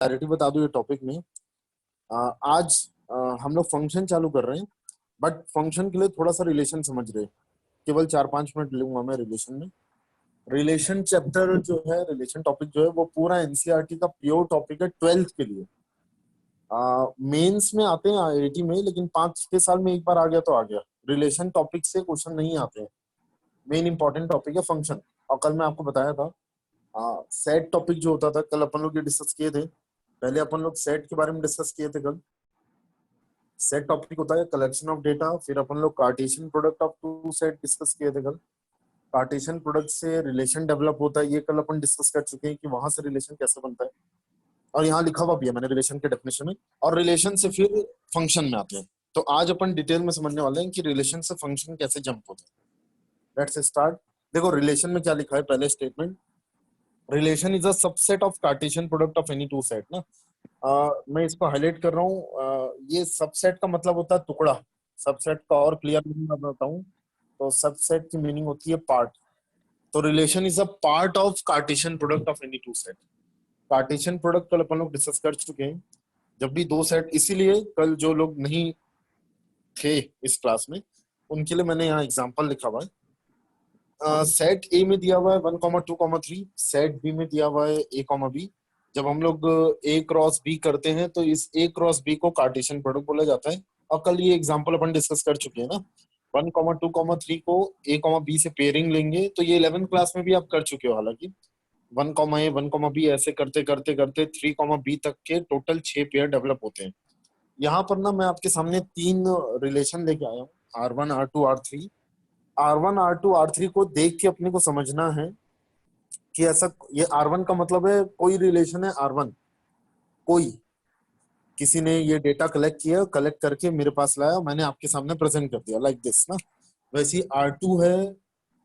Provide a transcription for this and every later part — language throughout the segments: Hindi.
क्लैरिटी बता दूं ये टॉपिक में। आज हम लोग फंक्शन चालू कर रहे हैं, बट फंक्शन के लिए थोड़ा सा रिलेशन समझ रहे हैं। केवल 4-5 मिनट लूंगा मैं रिलेशन में। रिलेशन चैप्टर जो है, रिलेशन टॉपिक जो है वो पूरा एनसीईआरटी का प्योर टॉपिक है 12th के लिए। मेंस में आते हैं आईआईटी में, लेकिन 5-6 साल में एक बार आ गया तो आ गया। रिलेशन टॉपिक से क्वेश्चन नहीं आते हैं। मेन इंपॉर्टेंट टॉपिक है फंक्शन। और कल मैं आपको बताया था सेट टॉपिक जो होता था, कल अपन लोग ये डिस्कस किए थे। पहले अपन लोग सेट के बारे में डिस्कस किए थे कल। सेट टॉपिक होता है कलेक्शन ऑफ डेटा। फिर अपन लोग Cartesian product of two set discuss किए थे कल। कार्टेशियन प्रोडक्ट से रिलेशन डेवलप होता है, ये कल अपन डिस्कस कर चुके हैं कि वहां से रिलेशन कैसे बनता है। और यहाँ लिखा हुआ भी है मैंने रिलेशन के डेफिनेशन में। और रिलेशन से फिर फंक्शन में आते हैं। तो आज अपन डिटेल में समझने वाले हैं कि रिलेशन से फंक्शन कैसे जंप होता है। Let's start. देखो रिलेशन में क्या लिखा है, पहले statement. Relation is a subset of Cartesian product of any two set ना। मैं इसको हाईलाइट कर रहा हूँ। ये सबसेट का मतलब होता है टुकड़ा। सबसेट का और क्लियर मीनिंग मैं बताऊं तो सबसेट की मीनिंग होती है पार्ट। तो relation is a part of Cartesian product of any two set. Cartesian product कल अपन लोग डिस्कस कर चुके हैं। जब भी दो सेट, इसीलिए कल जो लोग नहीं थे इस क्लास में उनके लिए मैंने यहाँ एग्जाम्पल लिखा हुआ है। सेट ए में दिया हुआ है 1,2,3। सेट बी में दिया हुआ है a,b। जब हम लोग ए क्रॉस बी करते हैं तो इस ए क्रॉस बी को कार्टेशियन प्रोडक्ट बोला जाता है। और कल ये एग्जांपल अपन डिस्कस कर चुके हैं ना। 1,2,3 को a,b से पेयरिंग लेंगे तो ये 11th क्लास में भी आप कर चुके हो। हालांकि 1,a 1,b ऐसे करते करते करते 3,b तक के टोटल 6 पेयर डेवलप होते हैं। यहाँ पर ना मैं आपके सामने 3 रिलेशन लेके आया हूँ, R1 R2 R3। R1 R2 R3 को देख के अपने को समझना है कि ऐसा, ये R1 का मतलब है कोई रिलेशन है R1। कोई किसी ने ये डेटा कलेक्ट किया, कलेक्ट करके मेरे पास लाया, मैंने आपके सामने प्रेजेंट कर दिया लाइक दिस ना। वैसे R2 है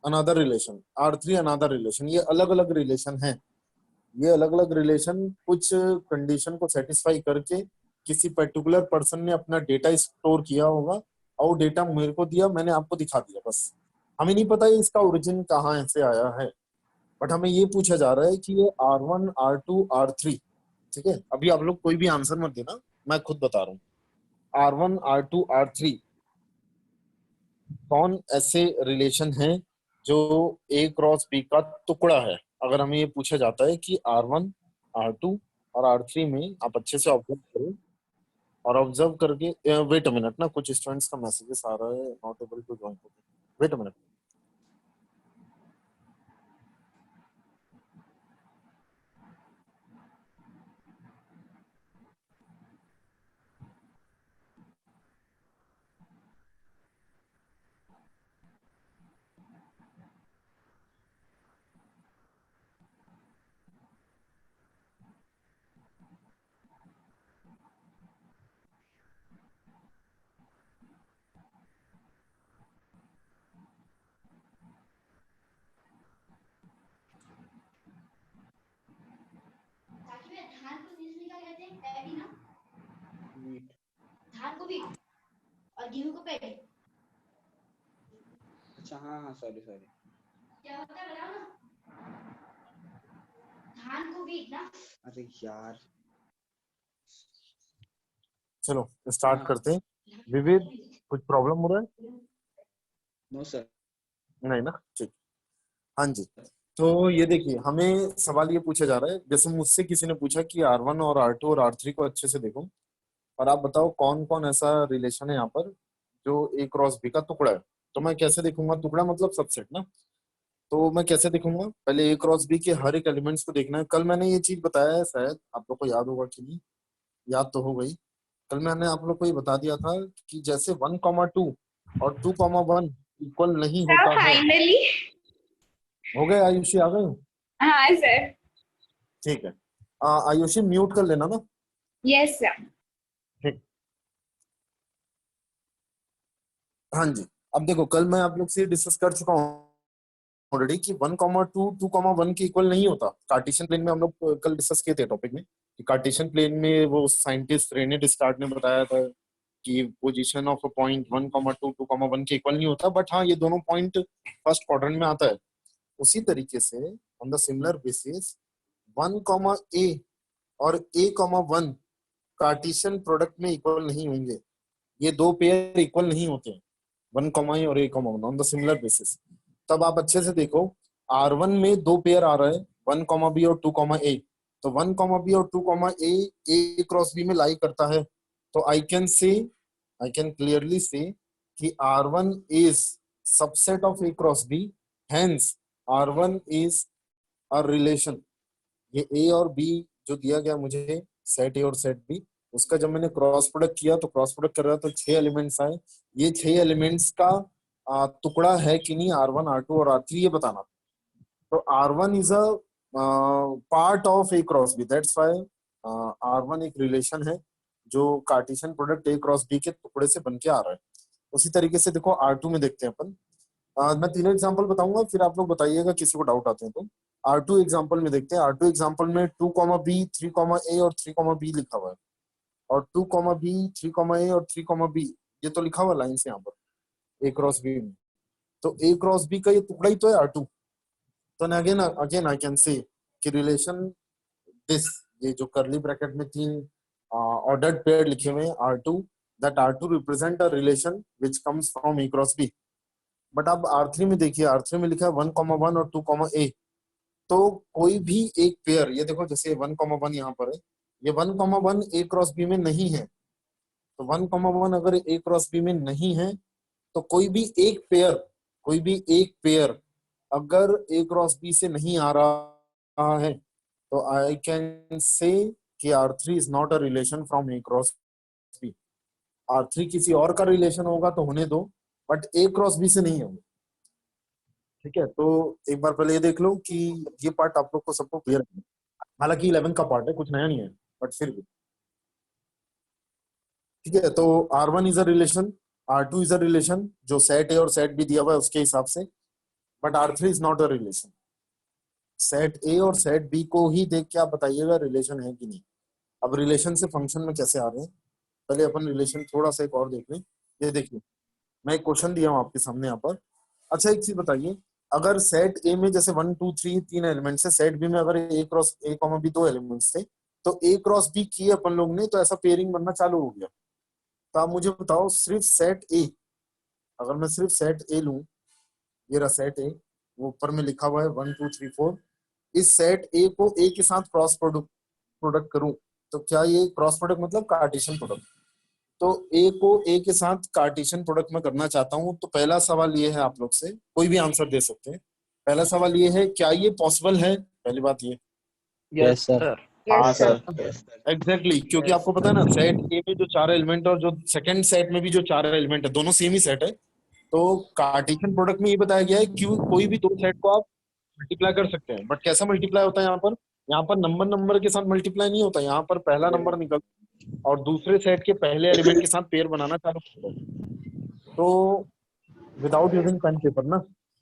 another relation, R3 another relation. ये अलग अलग रिलेशन है। ये अलग अलग रिलेशन कुछ कंडीशन को सेटिस्फाई करके किसी पर्टिकुलर पर्सन ने अपना डेटा स्टोर किया होगा और वो डेटा मेरे को दिया, मैंने आपको दिखा दिया। बस हमें नहीं पता है इसका ओरिजिन कहाँ से आया है, बट हमें ये पूछा जा रहा है कि ये R1 R2 R3। ठीक है, अभी आप लोग कोई भी आंसर मत देना, मैं खुद बता रहा हूँ। R1 R2 R3 कौन ऐसे रिलेशन है जो ए क्रॉस बी का टुकड़ा है। अगर हमें ये पूछा जाता है कि R1 R2 और R3 में, आप अच्छे से ऑब्जर्व करो और ऑब्जर्व करके, वेट अ मिनट ना, कुछ स्टूडेंट्स का मैसेजेस आ रहा है, not able to join. Wait a minute. धान को पीसने का कहते हैं पैडी ना। धान को भी और गेहूं को पैडी। अच्छा हाँ सॉरी क्या होता है बताओ ना। धान को भी ना। अरे यार चलो स्टार्ट करते हैं। विविध, कुछ प्रॉब्लम हो रहा है? No sir. नहीं ना, ठीक। हाँ जी। तो ये देखिए, हमें सवाल ये पूछा जा रहा है, जैसे मुझसे किसी ने पूछा कि R1 और R2 और R3 को अच्छे से देखो और आप बताओ कौन कौन ऐसा रिलेशन है यहाँ पर जो ए क्रॉस बी का टुकड़ा है। तो मैं कैसे देखूंगा? टुकड़ा मतलब सबसेट ना। तो मैं कैसे देखूंगा? पहले ए क्रॉस बी के हर एक एलिमेंट्स को देखना है। कल मैंने ये चीज बताया है, शायद आप लोग को याद होगा कि नहीं, याद तो हो गई। कल मैंने आप लोग को ये बता दिया था कि जैसे 1,2 और 2,1 इक्वल नहीं होता है। फाइनली हो गए आयुषी, आ गए? हाँ सर। ठीक है। आयुषी म्यूट कर लेना ना। Yes sir. ठीक। हाँ जी। अब देखो, कल मैं आप लोग से डिस्कस कर चुका हूँ ऑलरेडी कि 1,2 2,1 के इक्वल नहीं होता। कार्टेशियन प्लेन में हम लोग कल डिस्कस किए थे टॉपिक में कि कार्टेशियन प्लेन में वो साइंटिस्ट रेने डिस्कार्ट ने बताया था कि पोजीशन ऑफ अ पॉइंट 1,2 2,1 के इक्वल नहीं होता। बट हाँ, ये दोनों पॉइंट फर्स्ट क्वाड्रेंट में आता है। उसी तरीके से on the similar basis 1, A और A,1 कार्टेशियन प्रोडक्ट में इक्वल नहीं होंगे, ये दो पेयर इक्वल नहीं होते हैं, 1, A और A,1 on the similar basis. तब आप अच्छे से देखो, R1 में दो पेयर आ रहा है, 1, B और 2, A। तो 1, B और 2, A क्रॉस B में लाई करता है। तो आई कैन क्लियरली से कि R1 is subset of A cross B, hence R1 is a relation. ये A और B जो दिया गया मुझे, सेट A और सेट B, उसका जब मैंने क्रॉस प्रोडक्ट किया तो क्रॉस प्रोडक्ट कर रहा तो 6 एलिमेंट्स आए। ये 6 एलिमेंट्स का टुकड़ा है कि नहीं R1, R2 और R3, ये बताना। तो R1 is a part of A cross B, that's why R1 एक रिलेशन है जो Cartesian product A cross B के टुकड़े से बन के आ रहा है। उसी तरीके से देखो R2 में देखते हैं अपन। मैं तीनों एग्जांपल बताऊंगा, फिर आप लोग बताइएगा किसी को डाउट आते हैं तो। R2 एग्जांपल में देखते हैं। R2 एग्जांपल में 2, B, 3, A और 3, B लिखा हुआ है, और 2, B, 3, A और 3, B ये तो लिखा हुआ लाइन से यहाँ पर A क्रॉस B में। तो A क्रॉस B का ये टुकड़ा ही तो है R2। तो अगेन आई कैन से कि रिलेशन दिस, ये जो करली ब्रैकेट में 3 ऑर्डर्ड पेयर लिखे हुए हैं R2, that R2 represent a relation which comes from A cross B। But अब R3 में देखिए, R3 में लिखा है 1, 1 और 2, A। तो कोई भी एक पेयर, ये देखो जैसे 1, 1 यहाँ पर है, ये 1, 1 A क्रॉस B में नहीं है। तो 1, 1 अगर A क्रॉस B में नहीं है तो कोई भी एक पेयर अगर A क्रॉस B से नहीं आ रहा है तो आई कैन से कि R3 is not a relation from A cross B। R3 किसी और का रिलेशन होगा तो होने दो, बट A क्रॉस B से नहीं होगा। ठीक है, तो एक बार पहले ये देख लो कि ये पार्ट आप लोग को सबको क्लियर है। हालांकि 11 का पार्ट है, कुछ नया नहीं है, बट फिर भी ठीक है। तो R1 is a relation, R2 is a relation जो सेट ए और सेट बी दिया हुआ है उसके हिसाब से, but R3 is not a relation. Set ए और सेट बी को ही देख के आप बताइएगा रिलेशन है कि नहीं। अब रिलेशन से फंक्शन में कैसे आ रहे हैं, पहले अपन रिलेशन थोड़ा सा एक और देख लें। ये देखिए, मैं एक क्वेश्चन दिया हूँ आपके सामने यहाँ पर। अच्छा एक चीज बताइए, अगर सेट ए में जैसे 1, 2, 3 तीन एलिमेंट्स है, सेट बी में अगर A क्रॉस A, B दो एलिमेंट्स थे, तो A क्रॉस B किए अपन लोग ने तो ऐसा पेयरिंग बनना चालू हो गया। तो आप मुझे बताओ, सिर्फ सेट ए, अगर मैं सिर्फ सेट ए लूं, ये रहा सेट ए, वो ऊपर में लिखा हुआ है 1, 2, 3, 4, इस सेट ए को ए के साथ क्रॉस प्रोडक्ट करूं तो क्या ये क्रॉस प्रोडक्ट मतलब कार्टेशियन प्रोडक्ट। तो ए को ए के साथ कार्टेशियन प्रोडक्ट में करना चाहता हूं, तो पहला सवाल ये है, आप लोग से कोई भी आंसर दे सकते हैं। पहला सवाल ये है, क्या ये पॉसिबल है, पहली बात ये। Yes sir. Yes, sir. Exactly क्योंकि आपको पता है ना, सेट ए में जो 4 एलिमेंट और जो सेकंड सेट में भी जो 4 एलिमेंट है, दोनों सेम ही सेट है। तो कार्टेशियन प्रोडक्ट में ये बताया गया है कि कोई भी दो सेट को आप मल्टीप्लाई कर सकते हैं, बट कैसा मल्टीप्लाई होता है यहाँ पर, यहाँ पर नंबर के साथ मल्टीप्लाई नहीं होता, यहाँ पर पहला नंबर निकल और दूसरे सेट के पहले एलिमेंट के साथ पेयर बनाना चालू करता है। तो विदाउट यूजिंग पेन पेपर ना,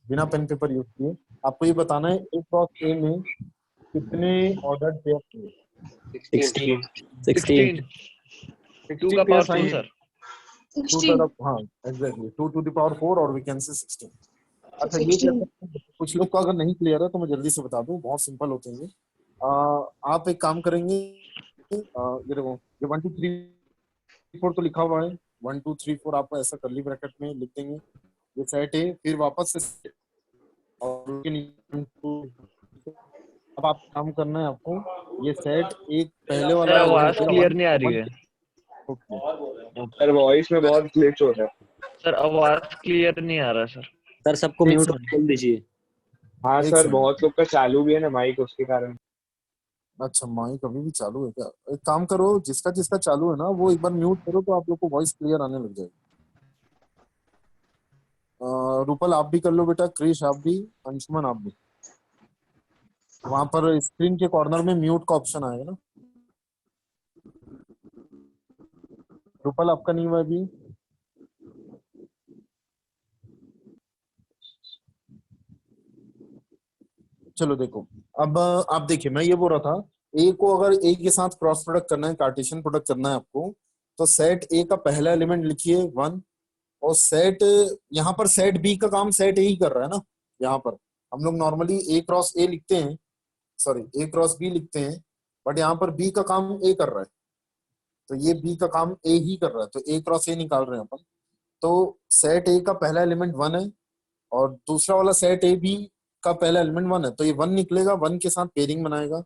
बिना पेन पेपर यूज किए आपको ये बताना है ए क्रॉस ए में कितने ऑर्डर पेयर थे। 16 2 का पावर 4 सर। 16. हाँ एग्जैक्टली 2 to the power 4 और वी कैन से 16। अच्छा ये 16. कुछ लोग को अगर नहीं क्लियर है तो मैं जल्दी से बता दूं, बहुत सिंपल होते हैं ये। आप एक काम करेंगे, ये देखो, ये 1, 2, 3, 4 तो लिखा हुआ है, 1, 2, 3, 4 आपको ऐसा करली ब्रैकेट में लिख देंगे, ये सेट है, फिर वापस से और उसके नीचे अब आप काम करना है आपको, ये सेट एक पहले वाला सर आवाज क्लियर नहीं आ रही है। सर वॉइस में बहुत ग्लिच हो रहा है। सर आवाज क्लियर नहीं आ रहा सर। सर सबको एक म्यूट सेकंड। खोल दीजिए। हाँ एक सर, सेकंड। बहुत लोग का चालू भी है ना माइक, उसके कारण। अच्छा माइक अभी भी चालू है क्या? एक काम करो, जिसका जिसका चालू है ना वो एक बार म्यूट करो तो आप लोग को वॉइस क्लियर आने लग जाएगी। रूपल आप भी कर लो बेटा, क्रिश आप भी, अंशुमन आप भी। वहां पर स्क्रीन के कॉर्नर में म्यूट का ऑप्शन आएगा ना। रूपल आपका नहीं हुआ अभी। चलो देखो, अब आप देखिए, मैं ये बोल रहा था, ए को अगर ए के साथ क्रॉस प्रोडक्ट करना है, कार्टेशियन प्रोडक्ट करना है आपको, तो सेट ए का पहला एलिमेंट लिखिए 1, और सेट, यहाँ पर सेट बी का काम सेट ए ही कर रहा है ना। यहाँ पर हम लोग नॉर्मली ए क्रॉस ए लिखते हैं, सॉरी ए क्रॉस बी लिखते हैं, बट यहाँ पर बी का काम ए कर रहा है, तो ये बी का काम ए ही कर रहा है, तो ए क्रॉस ए निकाल रहे हैं अपन। तो सेट ए का पहला एलिमेंट 1 है और दूसरा वाला सेट ए बी का पहला एलिमेंट 1 है, तो ये 1 निकलेगा, 1 के साथ पेयरिंग बनाएगा,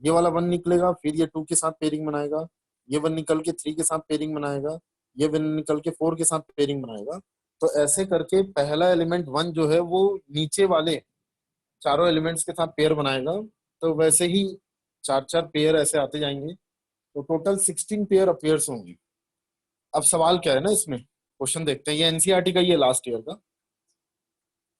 ये वाला 1 निकलेगा, फिर ये 2 के साथ पेयरिंग बनाएगा, ये 1 निकल के 3 के साथ पेयरिंग बनाएगा, ये 1 निकल के 4 के साथ पेयरिंग बनाएगा। तो ऐसे करके पहला एलिमेंट 1 जो है वो नीचे वाले चारों एलिमेंट्स के साथ पेयर बनाएगा। तो वैसे ही 4-4 पेयर ऐसे आते जाएंगे, तो टोटल 16 पेयर अपेयर्स होंगे। अब सवाल क्या है ना, इसमें क्वेश्चन देखते हैं, ये एनसीईआरटी का ही है लास्ट ईयर का।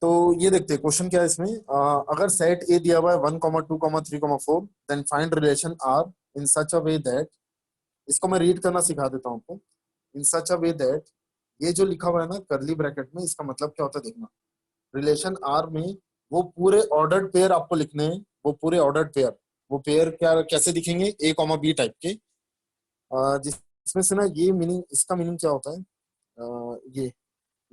तो ये देखते हैं क्वेश्चन क्या है इसमें। अगर सेट ए दिया हुआ है 1, 2, 3, 4, then find relation R in such a way that, इसको मैं रीड करना सिखा देता हूँ आपको। इन सच अ वे दैट, ये जो लिखा हुआ है ना कर्ली ब्रैकेट में, इसका मतलब क्या होता है देखना। रिलेशन आर में वो पूरे ऑर्डर्ड पेयर आपको लिखने हैं, वो पूरे ऑर्डर्ड पेयर, वो पेयर क्या कैसे दिखेंगे, ए कॉमा बी टाइप के। जिसमें से ना ये मीनिंग, इसका मीनिंग क्या होता है, ये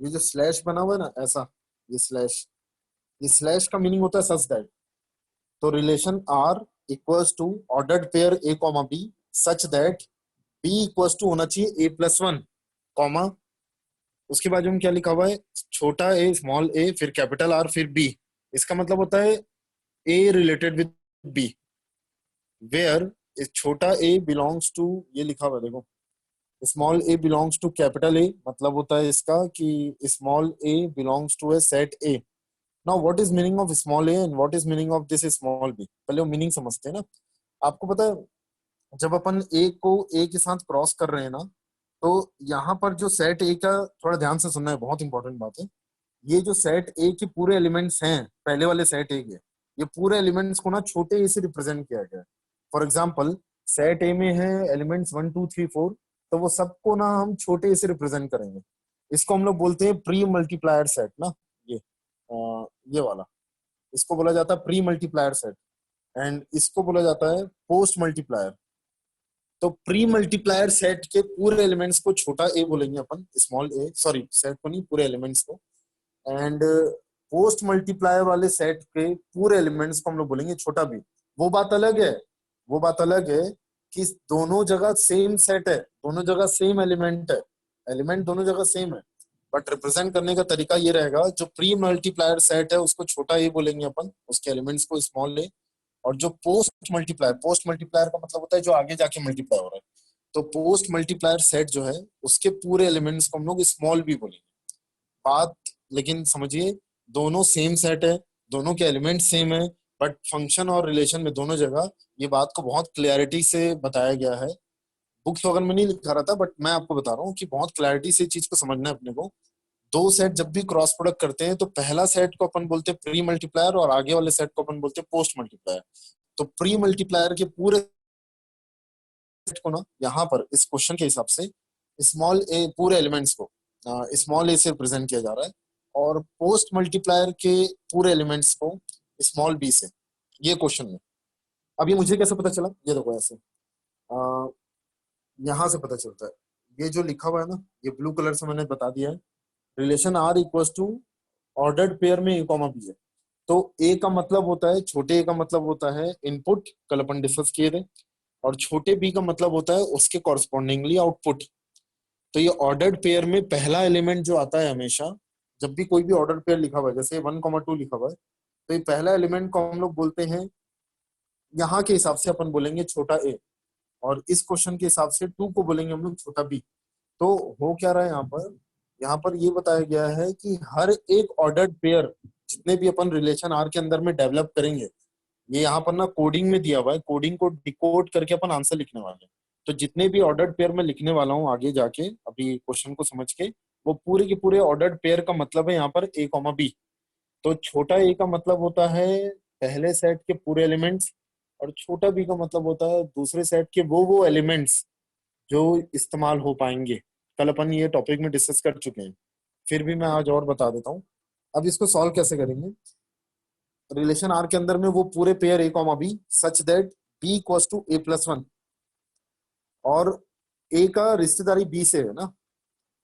जो स्लैश बना हुआ है ना ऐसा, ये स्लैश का मीनिंग होता है सच दैट। तो relation R equals to ordered pair A comma B such that B equals to होना चाहिए a+1 कॉमा, उसके बाद में क्या लिखा हुआ है, छोटा ए स्मॉल ए फिर कैपिटल आर फिर बी। इसका मतलब होता है A related with B, where छोटा ए बिलोंग्स टू, ये लिखा हुआ है देखो, small A belongs to capital A, मतलब होता है इसका कि small A belongs to a set A. Now what is meaning of small A and what is meaning of this small B, पहले वो मीनिंग समझते हैं ना। आपको पता है जब अपन ए को ए के साथ क्रॉस कर रहे हैं ना, तो यहाँ पर जो सेट ए का, थोड़ा ध्यान से सुनना है, बहुत इंपॉर्टेंट बात है। ये जो सेट ए के पूरे एलिमेंट्स हैं, पहले वाले सेट ए के, ये पूरे एलिमेंट्स को ना छोटे ए से रिप्रेजेंट किया गया है। फॉर एग्जाम्पल सेट ए में है एलिमेंट्स 1, 2, 3, 4, तो वो सबको ना हम छोटे ए से रिप्रेजेंट करेंगे। इसको हम लोग बोलते हैं प्री मल्टीप्लायर सेट ना, ये वाला, इसको बोला जाता है प्री मल्टीप्लायर सेट, एंड इसको बोला जाता है पोस्ट मल्टीप्लायर। तो प्री मल्टीप्लायर सेट के पूरे एलिमेंट्स को छोटा ए बोलेंगे अपन, स्मॉल ए, सॉरी सेट को नहीं, पूरे एलिमेंट्स को। एंड पोस्ट मल्टीप्लायर वाले सेट के पूरे एलिमेंट्स को हम लोग बोलेंगे छोटा बी। वो बात अलग है, वो बात अलग है कि दोनों जगह सेम सेट है, दोनों जगह सेम एलिमेंट है, एलिमेंट दोनों जगह सेम है, बट रिप्रेजेंट करने का तरीका ये रहेगा, जो प्री मल्टीप्लायर सेट है उसको छोटा ए बोलेंगे अपन, उसके एलिमेंट्स को स्मॉल ए, और जो पोस्ट मल्टीप्लायर का मतलब होता है जो आगे जाके मल्टीप्लाई हो रहा है, तो पोस्ट मल्टीप्लायर सेट जो है उसके पूरे एलिमेंट्स को हम लोग स्मॉल बी बोलेंगे। बात लेकिन समझिए, दोनों सेम सेट है, दोनों के एलिमेंट सेम है, बट फंक्शन और रिलेशन में दोनों जगह ये बात को बहुत क्लैरिटी से बताया गया है। बुक्स वगैरह में नहीं लिखा रहा था, बट मैं आपको बता रहा हूँ कि बहुत क्लैरिटी से चीज को समझना है अपने को। दो सेट जब भी क्रॉस प्रोडक्ट करते हैं तो पहला सेट को अपन बोलते हैं प्री मल्टीप्लायर और आगे वाले सेट को अपन बोलते हैं पोस्ट मल्टीप्लायर। तो प्री मल्टीप्लायर के पूरे सेट को ना यहाँ पर इस क्वेश्चन के हिसाब से स्मॉल ए, पूरे एलिमेंट्स को स्मॉल ए से रिप्रेजेंट किया जा रहा है, और पोस्ट मल्टीप्लायर के पूरे एलिमेंट्स को स्मॉल बी से, ये क्वेश्चन में। अब ये मुझे कैसे पता चला, ये देखो ऐसे यहां से पता चलता है, ये जो लिखा हुआ है ना, ये ब्लू कलर से मैंने बता दिया है, relation R equals to ordered pair में ए कॉमा बी है। तो ए का मतलब होता है, छोटे ए का मतलब होता है इनपुट, कल अपन डिस्कस किए थे, और छोटे बी का मतलब होता है उसके कॉरस्पॉन्डिंगली आउटपुट। तो ये ऑर्डर्ड पेयर में पहला एलिमेंट जो आता है हमेशा, जब भी कोई भी ऑर्डर्ड पेयर लिखा हुआ है, जैसे 1, 2 लिखा हुआ है, तो ये पहला एलिमेंट को हम लोग बोलते हैं, यहाँ के हिसाब से अपन बोलेंगे छोटा ए, और इस क्वेश्चन के हिसाब से 2 को बोलेंगे हम लोग छोटा बी। तो हो क्या रहा है यहाँ पर ये बताया गया है कि हर एक ऑर्डर्ड पेयर जितने भी अपन रिलेशन आर के अंदर में डेवलप करेंगे, ये यहाँ पर ना कोडिंग में दिया हुआ है, कोडिंग को डिकोड करके अपन आंसर लिखने वाले हैं। तो जितने भी ऑर्डर्ड पेयर में लिखने वाला हूँ आगे जाके, अभी क्वेश्चन को समझ के, वो पूरे के पूरे ऑर्डर्ड पेयर का मतलब है यहाँ पर ए कॉमा बी। तो छोटा ए का मतलब होता है पहले सेट के पूरे एलिमेंट्स, और छोटा बी का मतलब होता है दूसरे सेट के वो एलिमेंट्स जो इस्तेमाल हो पाएंगे। कल अपन ये टॉपिक में डिस्कस कर चुके हैं, फिर भी मैं आज और बता देता हूँ। अब इसको सॉल्व कैसे करेंगे, रिलेशन आर के अंदर में वो पूरे pair A comma B such that B equals to a+1, और ए का रिश्तेदारी बी से है ना,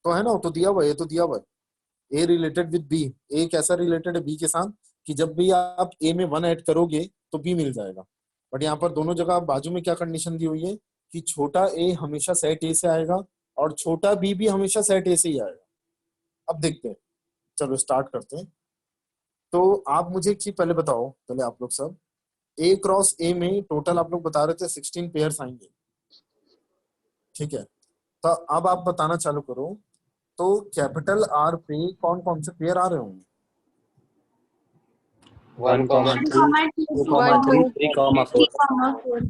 तो है ना, तो दिया हुआ है, तो दिया हुआ है ए रिलेटेड विद बी। ए कैसा रिलेटेड है बी के साथ, कि जब भी आप ए में 1 ऐड करोगे तो बी मिल जाएगा। बट यहाँ पर दोनों जगह बाजू में क्या कंडीशन दी हुई है कि छोटा ए हमेशा सेट ए से आएगा और छोटा बी भी हमेशा सेट ए से ही आएगा। अब देखते हैं, चलो स्टार्ट करते हैं। तो आप मुझे एक चीज पहले बताओ, पहले आप लोग सब, ए क्रॉस ए में टोटल आप लोग बता रहे थे 16 पेयर्स आएंगे, ठीक है। तो अब आप बताना चालू करो, तो कैपिटल आर पे कौन कौन से पेयर आ रहे होंगे? 1,2,3, 3,4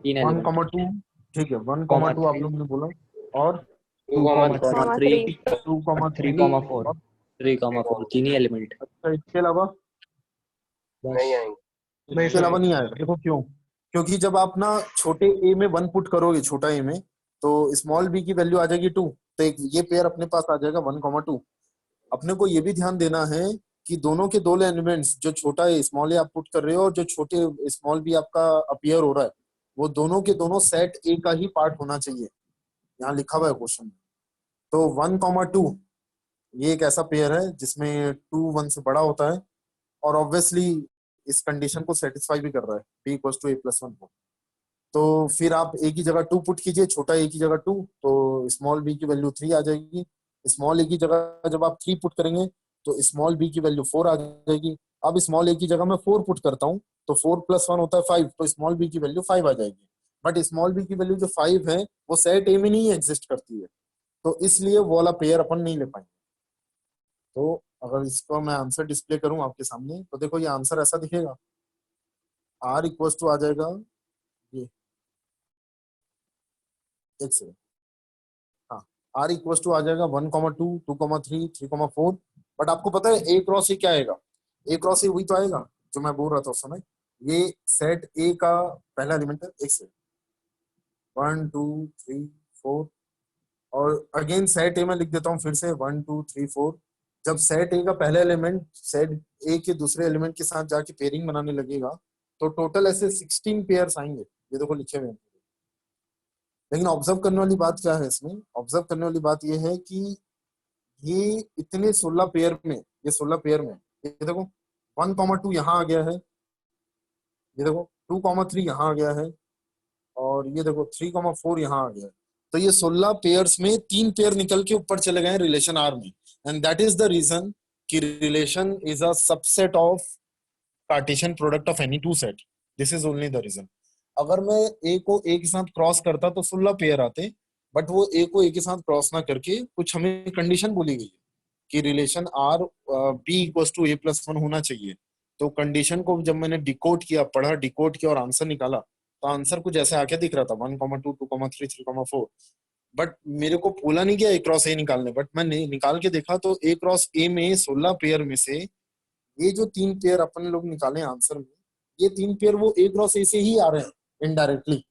तीन 1, एलिमेंट 2, ठीक है, 1, 2 आप लोग ने बोला, और 2,3, 2, 3 3,4 3,4 तीन ही एलिमेंट। अच्छा, इसके अलावा इसके अलावा नहीं आएगा। देखो क्यों? क्योंकि जब आप ना छोटे ए में 1 पुट करोगे, छोटा ए में, तो स्मॉल बी की वैल्यू आ जाएगी 2, तो एक ये पेयर अपने पास आ जाएगा 1, 2। अपने को ये भी ध्यान देना है कि दोनों के दो एलिमेंट्स, जो छोटा ए स्मॉल ए आप पुट कर रहे हो और जो छोटे स्मॉल बी आपका अपीयर हो रहा है, वो दोनों के दोनों सेट ए का ही पार्ट होना चाहिए। यहाँ लिखा हुआ है क्वेश्चन में। तो 1, 2 ये एक ऐसा पेयर है जिसमें 2 1 से बड़ा होता है, और ऑब्वियसली इस कंडीशन को सेटिस्फाई भी कर रहा है, b = a+1 को। तो फिर आप ए की जगह 2 पुट कीजिए, छोटा ए की जगह 2, तो स्मॉल बी की वैल्यू 3 आ जाएगी। स्मॉल ए की जगह जब आप 3 पुट करेंगे तो स्मॉल बी की वैल्यू 4 आ जाएगी। अब स्मॉल ए की जगह मैं 4 पुट करता हूँ, तो 4 + 1 होता है 5, तो स्मॉल बी की वैल्यू 5 आ जाएगी। बट स्मॉल बी की वैल्यू जो 5 है वो सेट ए में नहीं एग्जिस्ट करती है, तो इसलिए वो वाला पेयर अपन नहीं ले पाएंगे। तो अगर इसको मैं आंसर डिस्प्ले करूं आपके सामने, तो देखो ये आंसर ऐसा दिखेगा, r = आ जाएगा ये, एक से, हाँ, r = आ जाएगा 1, 2, 2, 3, 3, 4। बट आपको पता है ए क्रॉस ए क्या आएगा? ए क्रॉस ए वही तो आएगा जो मैं बोल रहा था उस समय। ये सेट ए का पहला एलिमेंट है, एक से 1, 2, 3, 4, और अगेन सेट ए में लिख देता हूँ फिर से 1, 2, 3, 4। जब सेट ए का पहला एलिमेंट सेट ए के दूसरे एलिमेंट के साथ जाके पेयरिंग बनाने लगेगा, तो टोटल ऐसे 16 पेयर्स आएंगे, ये देखो लिखे हुए हैं। लेकिन ऑब्जर्व करने वाली बात क्या है इसमें? ऑब्जर्व करने वाली बात ये है कि ये इतने 16 पेयर में, ये 16 पेयर में, ये देखो 1, 2 यहाँ आ गया है, ये देखो 2, 3 यहाँ आ गया है, और ये देखो 3, 4 यहाँ आ गया है। तो ये 16 पेयर्स में 3 पेयर निकल के ऊपर चले गए रिलेशन आर में, and that is the reason कि relation is a subset of Cartesian product of any two set. This is only the reason. अगर मैं ए को ए के साथ क्रॉस करता तो 16 पेयर आते, बट वो ए को ए के साथ क्रॉस ना करके कुछ हमें कंडीशन बोली गई है कि रिलेशन आर b = a+1 होना चाहिए। तो कंडीशन को जब मैंने डिकोड किया, पढ़ा, डिकोड किया और आंसर निकाला, तो आंसर कुछ ऐसे आके दिख रहा था 1, 2, 2, 3, 3, 4। बट मेरे को बोला नहीं गया ए क्रॉस ए निकालने, बट मैंने निकाल के देखा तो ए क्रॉस ए में 16 पेयर में से ये जो 3 पेयर अपन लोग निकाले आंसर में, ये 3 पेयर वो ए क्रॉस ए से ही आ रहे हैं indirectly.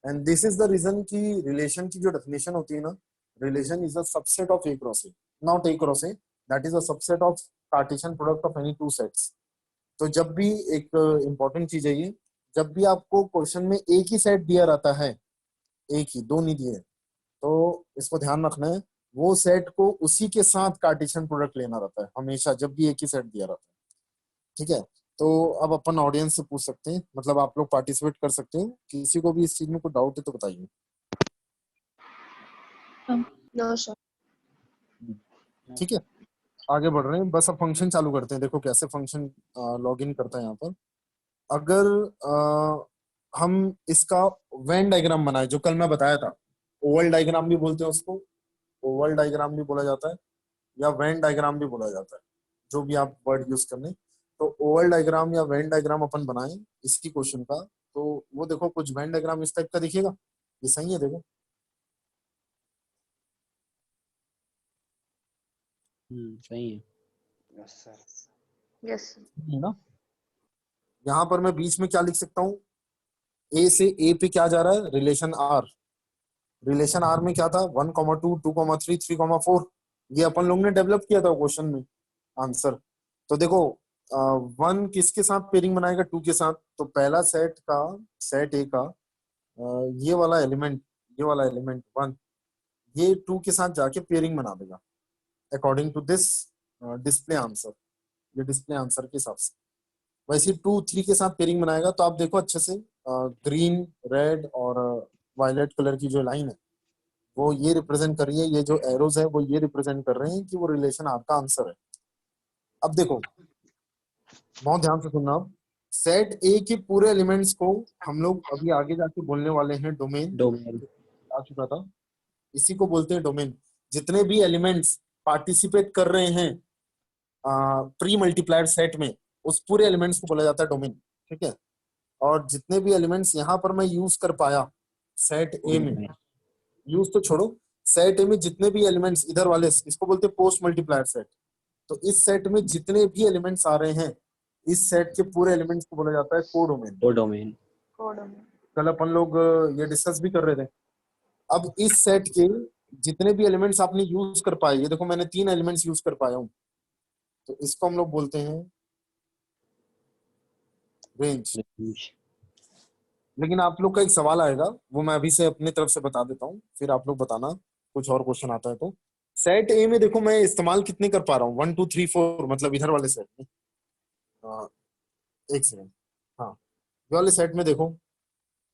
And this is the reason कि रिलेशन की जो डेफिनेशन होती है ना, relation is a subset of A cross A, not A cross A, that is a subset of Cartesian product of any two sets. तो जब भी एक इंपॉर्टेंट चीज है ये, जब भी आपको क्वेश्चन में एक ही सेट दिया रहता है, एक ही, दो नहीं दिए, तो इसको ध्यान रखना है, वो सेट को उसी के साथ कार्टेशियन प्रोडक्ट लेना रहता है हमेशा, जब भी एक ही सेट दिया रहता है, ठीक है। तो अब अपन ऑडियंस से पूछ सकते हैं, मतलब आप लोग पार्टिसिपेट कर सकते हो, किसी को भी इस चीज में कोई डाउट है तो बताइए। No sir. ठीक है, आगे बढ़ रहे हैं, बस अब फंक्शन चालू करते हैं। देखो कैसे फंक्शन लॉग इन करता है यहाँ पर। अगर हम इसका वेन डायग्राम बनाए, जो कल मैं बताया था, ओवल डायग्राम भी बोलते हैं उसको, ओवल डायग्राम भी बोला जाता है या वेन डायग्राम भी बोला जाता है, जो भी आप वर्ड यूज करने। तो ओवल डायग्राम या वेन डायग्राम अपन बनाए इसी क्वेश्चन का, तो वो देखो कुछ वेन डायग्राम इस टाइप का दिखेगा, ये सही है, देखो सही है। यस है ना। यहाँ पर मैं बीच में क्या लिख सकता हूँ, ए से ए पे क्या जा रहा है, रिलेशन आर। रिलेशन आर में क्या था, 1, 2, 2, 3, 3, 4, ये अपन लोग ने डेवलप किया था क्वेश्चन में आंसर। तो देखो 1 किसके साथ पेयरिंग बनाएगा, 2 के साथ, तो पहला सेट का, सेट ए का ये वाला एलिमेंट, ये वाला एलिमेंट 1, ये 2 के साथ जाके पेयरिंग बना देगा according to this display answer, ये डिस्प्ले आंसर के हिसाब से। वैसे 2 3 के साथ पेयरिंग बनाएगा तो आप देखो अच्छे से ग्रीन रेड और वायलेट कलर की जो लाइन है वो ये रिप्रेजेंट कर रही है, ये जो एरोज है वो ये रिप्रेजेंट कर रहे हैं कि वो रिलेशन आपका आंसर है। अब देखो बहुत ध्यान से सुनना, अब सेट ए के पूरे एलिमेंट्स को हम लोग अभी आगे जाके बोलने वाले हैं डोमेन। डोमेन आ चुका था, इसी को बोलते हैं डोमेन। जितने भी एलिमेंट्स पार्टिसिपेट कर रहे हैं प्री मल्टीप्लायर सेट में, उस पूरे एलिमेंट्स को बोला जाता है डोमेन, ठीक है। और जितने भी एलिमेंट्स यहाँ पर मैं यूज कर पाया सेट ए में, यूज तो छोड़ो, सेट ए में जितने भी एलिमेंट्स इधर वाले इसको बोलते हैं पोस्ट मल्टीप्लायर सेट। तो इस सेट में जितने भी एलिमेंट्स आ रहे हैं, इस सेट के पूरे एलिमेंट्स को बोला जाता है कोडोमेन। कोडोमेन कल अपन लोग ये डिस्कस भी कर रहे थे। अब इस सेट के जितने भी एलिमेंट्स आपने यूज कर पाए, ये देखो मैंने 3 एलिमेंट्स यूज कर पाया हूँ, तो इसको हम लोग बोलते हैं रेंज। लेकिन आप लोग का एक सवाल आएगा, वो मैं अभी से अपनी तरफ से बता देता हूँ, फिर आप लोग बताना कुछ और क्वेश्चन आता है तो। सेट ए में देखो मैं इस्तेमाल कितने कर पा रहा हूँ, 1 2 3 4, मतलब इधर वाले सेट में। एक सेकंड, हाँ ये वाले सेट में देखो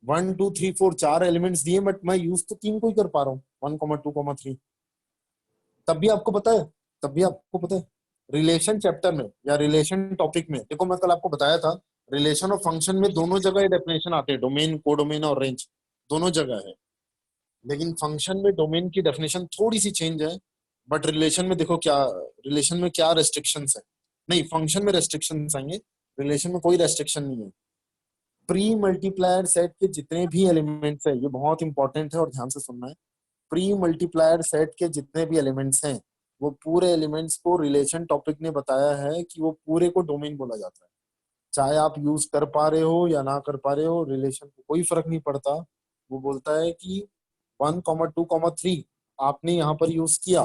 1 2 3 4 4 एलिमेंट्स दिए, बट मैं यूज तो 3 को ही कर पा रहा हूँ, 1 2 3। तब भी आपको पता है रिलेशन चैप्टर में या रिलेशन टॉपिक में, देखो मैं कल आपको बताया था रिलेशन और फंक्शन में दोनों जगह डेफिनेशन आते हैं, डोमेन कोडोमेन और रेंज दोनों जगह है। लेकिन फंक्शन में डोमेन की डेफिनेशन थोड़ी सी चेंज है, बट रिलेशन में देखो क्या, रिलेशन में क्या रेस्ट्रिक्शंस है, नहीं फंक्शन में रेस्ट्रिक्शंस आएंगे, रिलेशन में कोई रेस्ट्रिक्शन नहीं है। प्री मल्टीप्लायर सेट के जितने भी एलिमेंट्स है, ये बहुत इंपॉर्टेंट है और ध्यान से सुनना है, प्री मल्टीप्लायर सेट के जितने भी एलिमेंट्स हैं वो पूरे एलिमेंट्स को रिलेशन टॉपिक ने बताया है कि वो पूरे को डोमेन बोला जाता है। चाहे आप यूज कर पा रहे हो या ना कर पा रहे हो, रिलेशन को कोई फर्क नहीं पड़ता। वो बोलता है कि 1 2 3 आपने यहाँ पर यूज किया,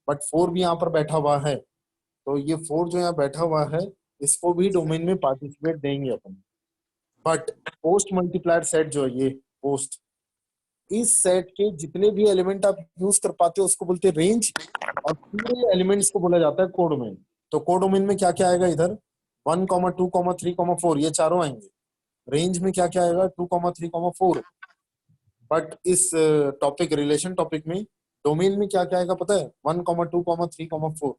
बट 4 भी यहाँ पर बैठा हुआ है, तो ये 4 जो यहाँ बैठा हुआ है इसको भी डोमेन में पार्टिसिपेट देंगे अपन। बट पोस्ट मल्टीप्लायर सेट जो है, ये पोस्ट, इस सेट के जितने भी एलिमेंट आप यूज कर पाते हो उसको बोलते हैं रेंज, और पूरे एलिमेंट्स को बोला जाता है कोडोमेन। तो कोडोमेन में क्या क्या आएगा इधर, 1 2 3 4, ये चारों आएंगे। रेंज में क्या क्या आएगा, 2 3 4। बट इस टॉपिक रिलेशन टॉपिक में डोमेन में क्या क्या आएगा पता है, 1 2 3 4।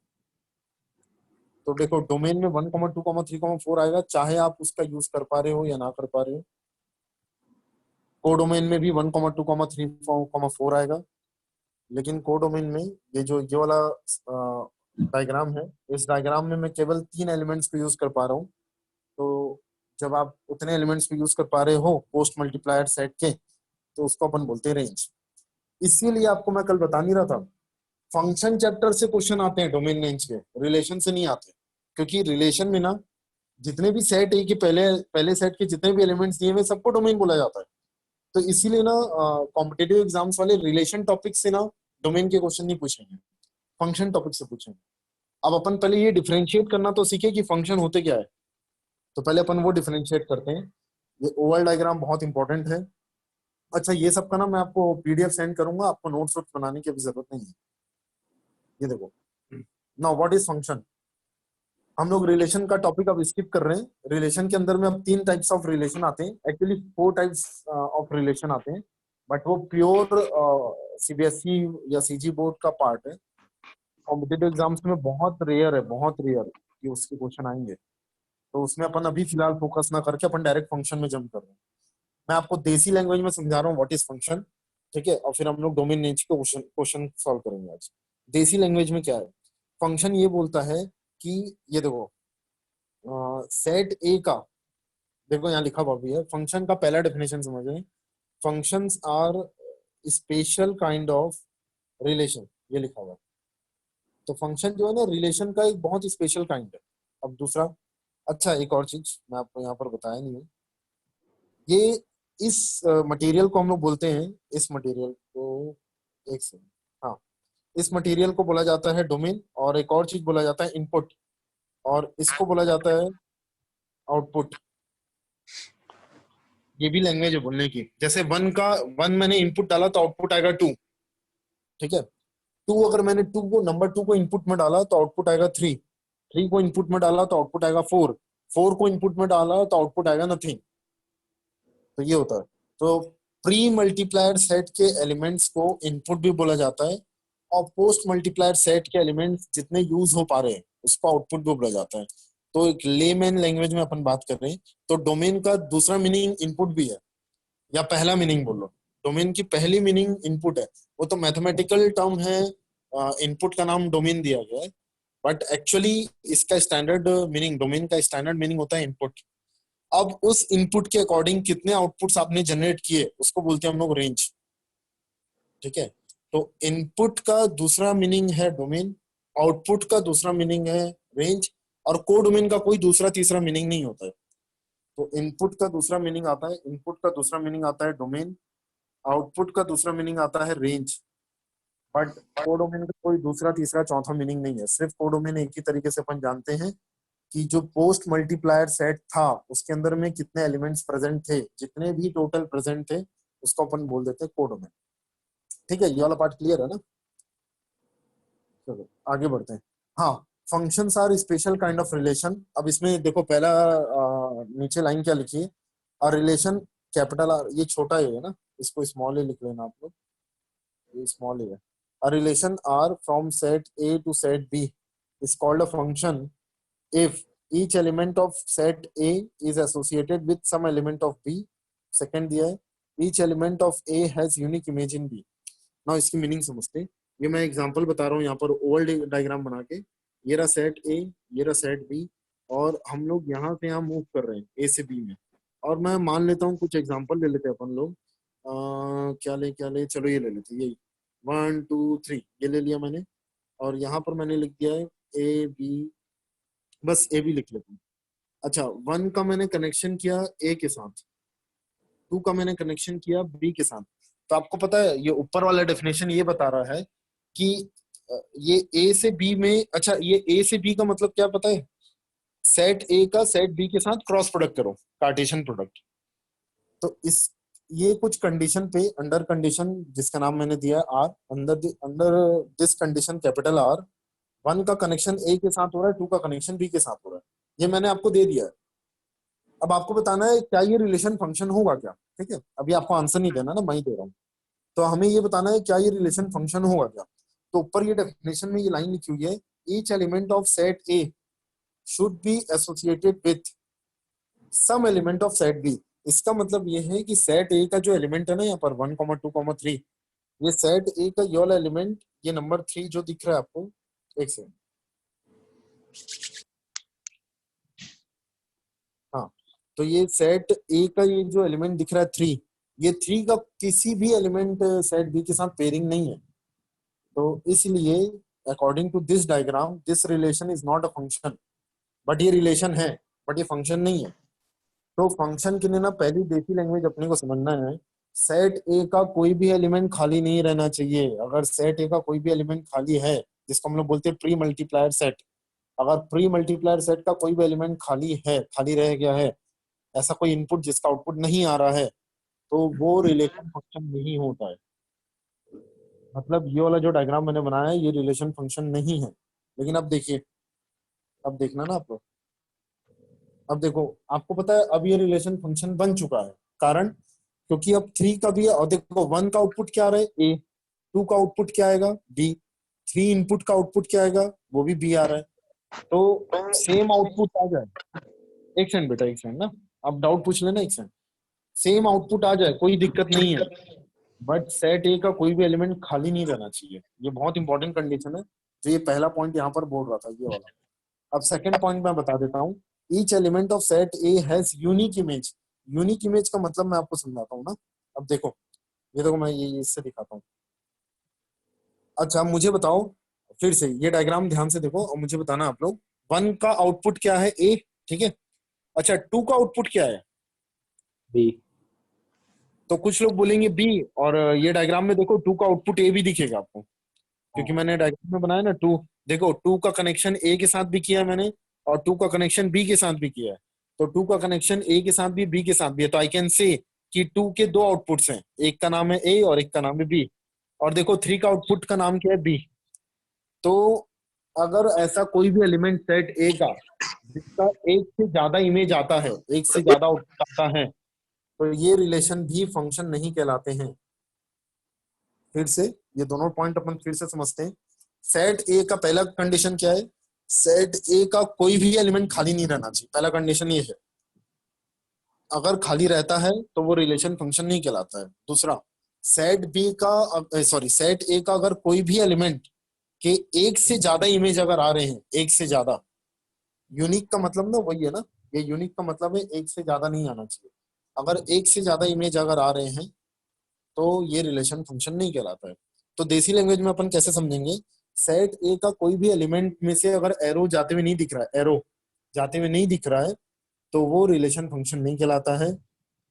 तो देखो डोमेन में 1 2 3 4 आएगा, चाहे आप उसका यूज कर पा रहे हो या ना कर पा रहे हो। कोडोमेन में भी 1 2 3 4 आएगा। लेकिन कोडोमेन में ये वाला डायग्राम है, इस डायग्राम में मैं केवल 3 एलिमेंट्स को यूज कर पा रहा हूँ। तो जब आप उतने एलिमेंट्स को यूज कर पा रहे हो पोस्ट मल्टीप्लायर सेट के, तो उसको अपन बोलते हैं रेंज। इसीलिए आपको मैं कल बता नहीं रहा था, फंक्शन चैप्टर से क्वेश्चन आते हैं डोमेन रेंज के, रिलेशन से नहीं आते। क्योंकि रिलेशन में ना जितने भी सेट है कि पहले सेट के जितने भी एलिमेंट्स दिए हुए सबको डोमेन बोला जाता है। तो इसीलिए ना कॉम्पिटिटिव एग्जाम्स वाले रिलेशन टॉपिक से ना डोमेन के क्वेश्चन नहीं पूछेंगे, फंक्शन टॉपिक से पूछेंगे। अब अपन पहले ये डिफरेंशिएट करना तो सीखे कि फंक्शन होते क्या है, तो पहले अपन वो डिफरेंशिएट करते हैं। ये ओवल डायग्राम बहुत इंपॉर्टेंट है। अच्छा ये सब का ना मैं आपको पीडीएफ सेंड करूंगा, आपको नोट्स वोट्स बनाने की अभी जरूरत नहीं है। ये देखो नाउ व्हाट इज फंक्शन। हम लोग रिलेशन का टॉपिक अब स्किप कर रहे हैं। रिलेशन के अंदर में अब 3 टाइप्स ऑफ रिलेशन आते हैं, एक्चुअली 4 टाइप्स ऑफ रिलेशन आते हैं, बट वो प्योर सीबीएसई या सीजी बोर्ड का पार्ट है। कॉम्पिटिटिव एग्जाम्स में बहुत रेयर कि उसके क्वेश्चन आएंगे, तो उसमें अपन अभी फिलहाल फोकस ना करके अपन डायरेक्ट फंक्शन में जंप कर रहे हैं। मैं आपको देसी लैंग्वेज में समझा रहा हूँ व्हाट इज फंक्शन, ठीक है, और फिर हम लोग डोमेन रेंज के क्वेश्चन सॉल्व करेंगे आज। देसी लैंग्वेज में क्या है, फंक्शन ये बोलता है कि ये देखो सेट ए का, देखो यहाँ लिखा हुआ भी है, फंक्शन का पहला डेफिनेशन समझें, functions are special kind of relation, ये लिखा हुआ है। तो फंक्शन जो है ना रिलेशन का एक बहुत स्पेशल काइंड है। अब दूसरा, अच्छा एक और चीज मैं आपको यहाँ पर बताया नहीं है, ये इस मटेरियल को हम लोग बोलते हैं, इस मटेरियल को, एक सेकंड, हाँ, इस मटेरियल को बोला जाता है डोमेन, और एक और चीज बोला जाता है इनपुट, और इसको बोला जाता है आउटपुट। ये भी लैंग्वेज है बोलने की। जैसे 1 मैंने इनपुट डाला तो आउटपुट आएगा 2, ठीक है। 2 अगर मैंने 2 को नंबर 2 को इनपुट में डाला तो आउटपुट आएगा 3 को इनपुट में डाला तो आउटपुट आएगा 4 4 को इनपुट में डाला तो आउटपुट आएगा नथिंग। तो ये होता है। तो प्री मल्टीप्लायर सेट के एलिमेंट्स को इनपुट भी बोला जाता है और पोस्ट मल्टीप्लायर सेट के एलिमेंट्स जितने यूज हो पा रहे हैं उसको आउटपुट भी बोला जाता है। तो एक लेमैन लैंग्वेज में अपन बात कर रहे हैं तो डोमेन का दूसरा मीनिंग इनपुट भी है, या पहला मीनिंग बोल लो। डोमेन की पहली मीनिंग इनपुट है, वो तो मैथमेटिकल टर्म है, इनपुट का नाम डोमेन दिया गया है, बट एक्चुअली इसका स्टैंडर्ड मीनिंग, डोमेन का स्टैंडर्ड मीनिंग होता है इनपुट। अब उस इनपुट के अकॉर्डिंग कितने आउटपुट्स आपने जनरेट किए उसको बोलते हैं हम लोग रेंज। ठीक है, तो इनपुट का दूसरा मीनिंग है डोमेन, आउटपुट का दूसरा मीनिंग है रेंज, और कोडोमेन का कोई दूसरा तीसरा मीनिंग नहीं होता है। तो इनपुट का दूसरा मीनिंग आता है, इनपुट का दूसरा मीनिंग आता है डोमेन, आउटपुट का दूसरा मीनिंग आता है रेंज, बट कोडोमेन का कोई दूसरा तीसरा चौथा मीनिंग नहीं है। सिर्फ कोडोमेन एक ही तरीके से अपन जानते हैं कि जो पोस्ट मल्टीप्लायर सेट था उसके अंदर में कितने एलिमेंट्स प्रेजेंट थे, जितने भी टोटल प्रेजेंट थे उसको अपन बोल देते हैं कोडोमेन। ठीक है, ये वाला पार्ट क्लियर है ना? चलो आगे बढ़ते हैं। हाँ, functions are special kind of relation. अब इसमें देखो पहला नीचे लाइन क्या लिखी है, और रिलेशन कैपिटल आर, ये छोटा है ना, इसको स्मॉल ए लिख लेना आप लोग, ये स्मॉल ए है। A relation R from set A to set B is called a function if each element of set A is associated with some element of B. Second दिया है, each element of A has unique image in B. Now इसकी मीनिंग समझते हैं। ये मैं एग्जांपल बता रहा हूँ यहाँ पर ओल्ड डायग्राम बना के। ये रहा सेट A, ये रहा सेट B, और हम लोग यहाँ से यहाँ मूव कर रहे हैं A से B में। और मैं मान लेता हूँ कुछ एग्जांपल ले लेते हैं अपन लोग। क्या ले, चलो ये ले लेते हैं, यही 1 2 3 ये ले लिया मैंने, और यहाँ पर मैंने लिख दिया है ए बी, बस ए बी लिख लेता हूँ। अच्छा, 1 का मैंने कनेक्शन किया ए के साथ, 2 का मैंने कनेक्शन किया बी के साथ। तो आपको पता है ये ऊपर वाला डेफिनेशन ये बता रहा है कि ये ए से बी में, अच्छा ये ए से बी का मतलब क्या पता है, सेट ए का सेट बी के साथ क्रॉस प्रोडक्ट करो, कार्टेशियन प्रोडक्ट। तो इस ये कुछ कंडीशन पे, अंडर कंडीशन जिसका नाम मैंने दिया R, under this condition capital R, 1 का कनेक्शन ए के साथ हो रहा है, 2 का कनेक्शन बी के साथ हो रहा है, ये मैंने आपको दे दिया है। अब आपको बताना है क्या ये रिलेशन फंक्शन होगा क्या। ठीक है, अभी आपको आंसर नहीं देना ना, मैं ही दे रहा हूँ। तो हमें ये बताना है क्या ये रिलेशन फंक्शन होगा क्या। तो ऊपर ये डेफिनेशन में ये लाइन लिखी हुई है, each element of set A should be associated with some element of set B. इसका मतलब ये है कि सेट ए का जो एलिमेंट है ना यहाँ पर 1, 2, 3, ये सेट ए का ये वाला एलिमेंट, ये नंबर 3 जो दिख रहा है आपको, एक सेकंड, हाँ, तो ये सेट ए का ये जो एलिमेंट दिख रहा है 3, ये 3 का किसी भी एलिमेंट सेट बी के साथ पेयरिंग नहीं है। तो इसलिए according to this diagram this relation is not a function, but ये रिलेशन है, बट ये फंक्शन नहीं है। तो फंक्शन के लिए ना पहली बेसिक लैंग्वेज अपने को समझना है, सेट ए का कोई भी एलिमेंट खाली नहीं रहना चाहिए। अगर सेट ए का कोई भी एलिमेंट खाली है, जिसको हम लोग बोलते हैं प्री मल्टीप्लायर सेट, अगर प्री मल्टीप्लायर सेट का कोई भी एलिमेंट खाली है, खाली रह गया है, ऐसा कोई इनपुट जिसका आउटपुट नहीं आ रहा है, तो वो रिलेशन फंक्शन नहीं होता है। मतलब ये वाला जो डायग्राम मैंने बनाया है ये रिलेशन फंक्शन नहीं है। लेकिन अब देखिए, अब देखना ना आप लोग, अब देखो आपको पता है अब ये रिलेशन फंक्शन बन चुका है। कारण क्योंकि अब 3 का भी है, और देखो 1 का आउटपुट क्या आ रहा है, ए, 2 का आउटपुट क्या आएगा, बी, 3 इनपुट का आउटपुट क्या आएगा, वो भी बी आ रहा है। तो सेम आउटपुट आ जाए, एक सेकंड बेटा, एक सेकंड ना, अब डाउट पूछ लेना, एक सेकंड, सेम आउटपुट आ जाए कोई दिक्कत नहीं है, बट सेट ए का कोई भी एलिमेंट खाली नहीं रहना चाहिए। ये बहुत इंपॉर्टेंट कंडीशन है। तो ये पहला पॉइंट यहाँ पर बोल रहा था ये वाला। अब सेकंड पॉइंट मैं बता देता हूँ, each element of set A has unique image. Unique image का मतलब मैं आपको समझाता हूँ ना। अब देखो, ये देखो मैं ये इससे दिखाता हूँ। अच्छा मुझे बताओ फिर से, ये डायग्राम ध्यान से देखो और मुझे बताना आप लोग, 1 का आउटपुट क्या है, ए, ठीक है। अच्छा 2 का आउटपुट क्या है, बी। तो कुछ लोग बोलेंगे बी, और ये डायग्राम में देखो 2 का आउटपुट ए भी दिखेगा आपको, क्योंकि मैंने डायग्राम में बनाया ना 2, देखो 2 का कनेक्शन ए के साथ भी किया मैंने, और 2 का कनेक्शन बी के साथ भी किया है। तो 2 का कनेक्शन ए के साथ भी, बी के साथ भी है। तो आई कैन से कि 2 के 2 आउटपुट्स हैं, एक का नाम है ए और एक का नाम है बी। और देखो 3 का आउटपुट का नाम क्या है, बी। तो अगर ऐसा कोई भी एलिमेंट सेट ए का जिसका एक से ज्यादा इमेज आता है, एक से ज्यादा आउटपुट आता है, तो ये रिलेशन भी फंक्शन नहीं कहलाते हैं। फिर से ये दोनों पॉइंट अपन फिर से समझते हैं। सेट ए का पहला कंडीशन क्या है? सेट ए का कोई भी एलिमेंट खाली नहीं रहना चाहिए, पहला कंडीशन ये है। अगर खाली रहता है तो वो रिलेशन फंक्शन नहीं कहलाता है। दूसरा, सेट बी का सॉरी सेट ए का अगर कोई भी एलिमेंट के एक से ज्यादा इमेज अगर आ रहे हैं, एक से ज्यादा, यूनिक का मतलब ना वही है ना, ये यूनिक का मतलब है एक से ज्यादा नहीं आना चाहिए। अगर एक से ज्यादा इमेज अगर आ रहे हैं तो ये रिलेशन फंक्शन नहीं कहलाता है। तो देसी लैंग्वेज में अपन कैसे समझेंगे? सेट ए का कोई भी एलिमेंट में से अगर एरो जाते हुए नहीं दिख रहा है, एरो जाते हुए नहीं दिख रहा है, तो वो रिलेशन फंक्शन नहीं कहलाता है।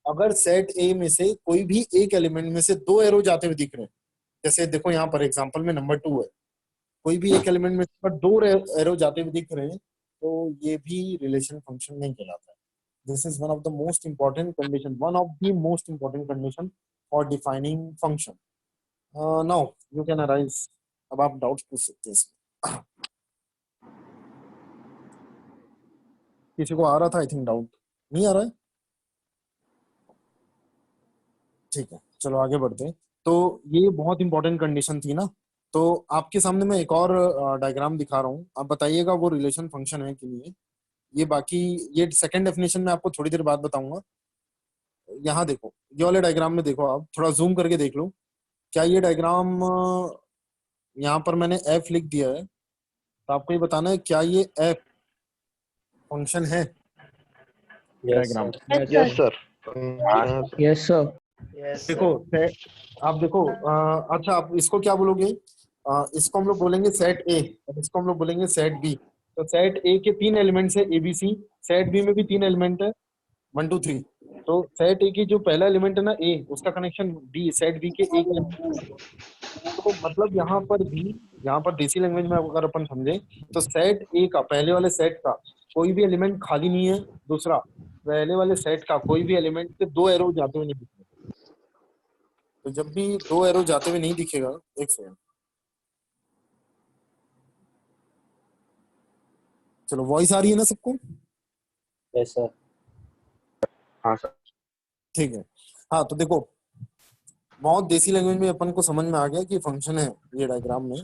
अगर सेट ए में से कोई भी एक एलिमेंट में से दो एरो जाते हुए दिख रहे हैं, जैसे देखो यहाँ पर एग्जांपल में नंबर 2 है, कोई भी एक एलिमेंट में से अगर दो एरो जाते हुए दिख रहे हैं, तो ये भी रिलेशन फंक्शन नहीं कहलाता है। This is one of the most important condition, one of the most important condition for defining function. Now you can arise, अब आप डाउट पूछ सकते हैं इसमें। किसी को आ रहा था आई थिंक डाउट, नहीं आ रहा है? ठीक है, चलो आगे बढ़ते हैं। तो ये बहुत इंपॉर्टेंट कंडीशन थी ना। तो आपके सामने मैं एक और डायग्राम दिखा रहा हूँ, आप बताइएगा वो रिलेशन फंक्शन है कि नहीं है। ये बाकी ये सेकंड डेफिनेशन में आपको थोड़ी देर बाद बताऊंगा। यहाँ देखो, ये वाले डायग्राम में देखो, आप थोड़ा जूम करके देख लो। क्या ये डायग्राम, यहाँ पर मैंने एफ लिख दिया है, तो आपको ये बताना है क्या ये एफ फंक्शन है yes diagram. Sir. Yes sir. Yes sir. देखो आप देखो, अच्छा आप इसको क्या बोलोगे? इसको हम लोग बोलेंगे सेट ए और इसको हम लोग बोलेंगे सेट बी। तो सेट ए के 3 एलिमेंट्स है A B C, set B में भी 3 एलिमेंट है 1 2 3। तो सेट ए की जो पहला एलिमेंट है ना ए, उसका कनेक्शन बी, सेट बी के एक एलिमेंट। तो मतलब यहाँ पर भी, यहाँ पर देसी लैंग्वेज में अगर अपन समझे तो सेट ए का, पहले वाले सेट का कोई भी एलिमेंट खाली नहीं है। दूसरा, पहले वाले सेट का कोई भी एलिमेंट के दो एरो जाते हुए नहीं दिखते। तो जब भी दो एरो जाते हुए नहीं दिखेगा, एक सेकंड, चलो वॉइस आ रही है ना सबको? Yes sir. हाँ सर। ठीक है। हाँ तो देखो, बहुत देसी लैंग्वेज में अपन को समझ में आ गया कि फंक्शन है ये डायग्राम में।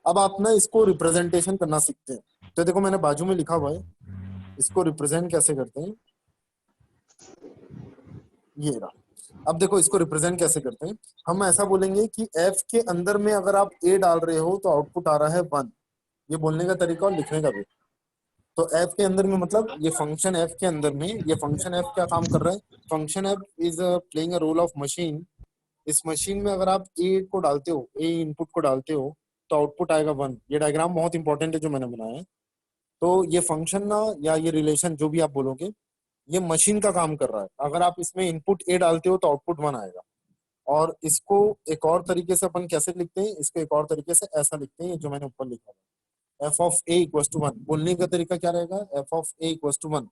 अब आप ना इसको रिप्रेजेंटेशन करना सीखते हैं। तो देखो मैंने बाजू में लिखा हुआ है, इसको रिप्रेजेंट कैसे करते हैं, ये रहा। अब देखो इसको रिप्रेजेंट कैसे करते हैं। हम ऐसा बोलेंगे कि एफ के अंदर में अगर आप ए डाल रहे हो तो आउटपुट आ रहा है 1। ये बोलने का तरीका और लिखने का भी। तो एफ के अंदर में मतलब ये फंक्शन एफ के अंदर में, ये फंक्शन एफ क्या काम कर रहा है? Function F is playing a role of machine. इस मशीन में अगर आप ए को डालते हो, ए इनपुट को डालते हो, तो आउटपुट आएगा 1। ये डायग्राम बहुत इंपॉर्टेंट है जो मैंने बनाया है। तो ये फंक्शन ना, या ये रिलेशन जो भी आप बोलोगे, ये मशीन का काम कर रहा है। अगर आप इसमें इनपुट ए डालते हो तो आउटपुट 1 आएगा। और इसको एक और तरीके से अपन कैसे लिखते हैं, इसको एक और तरीके से ऐसा लिखते हैं, जो मैंने ऊपर लिखा है, F of A equal to 1। बोलने का तरीका क्या रहेगा? F of A equal to 1।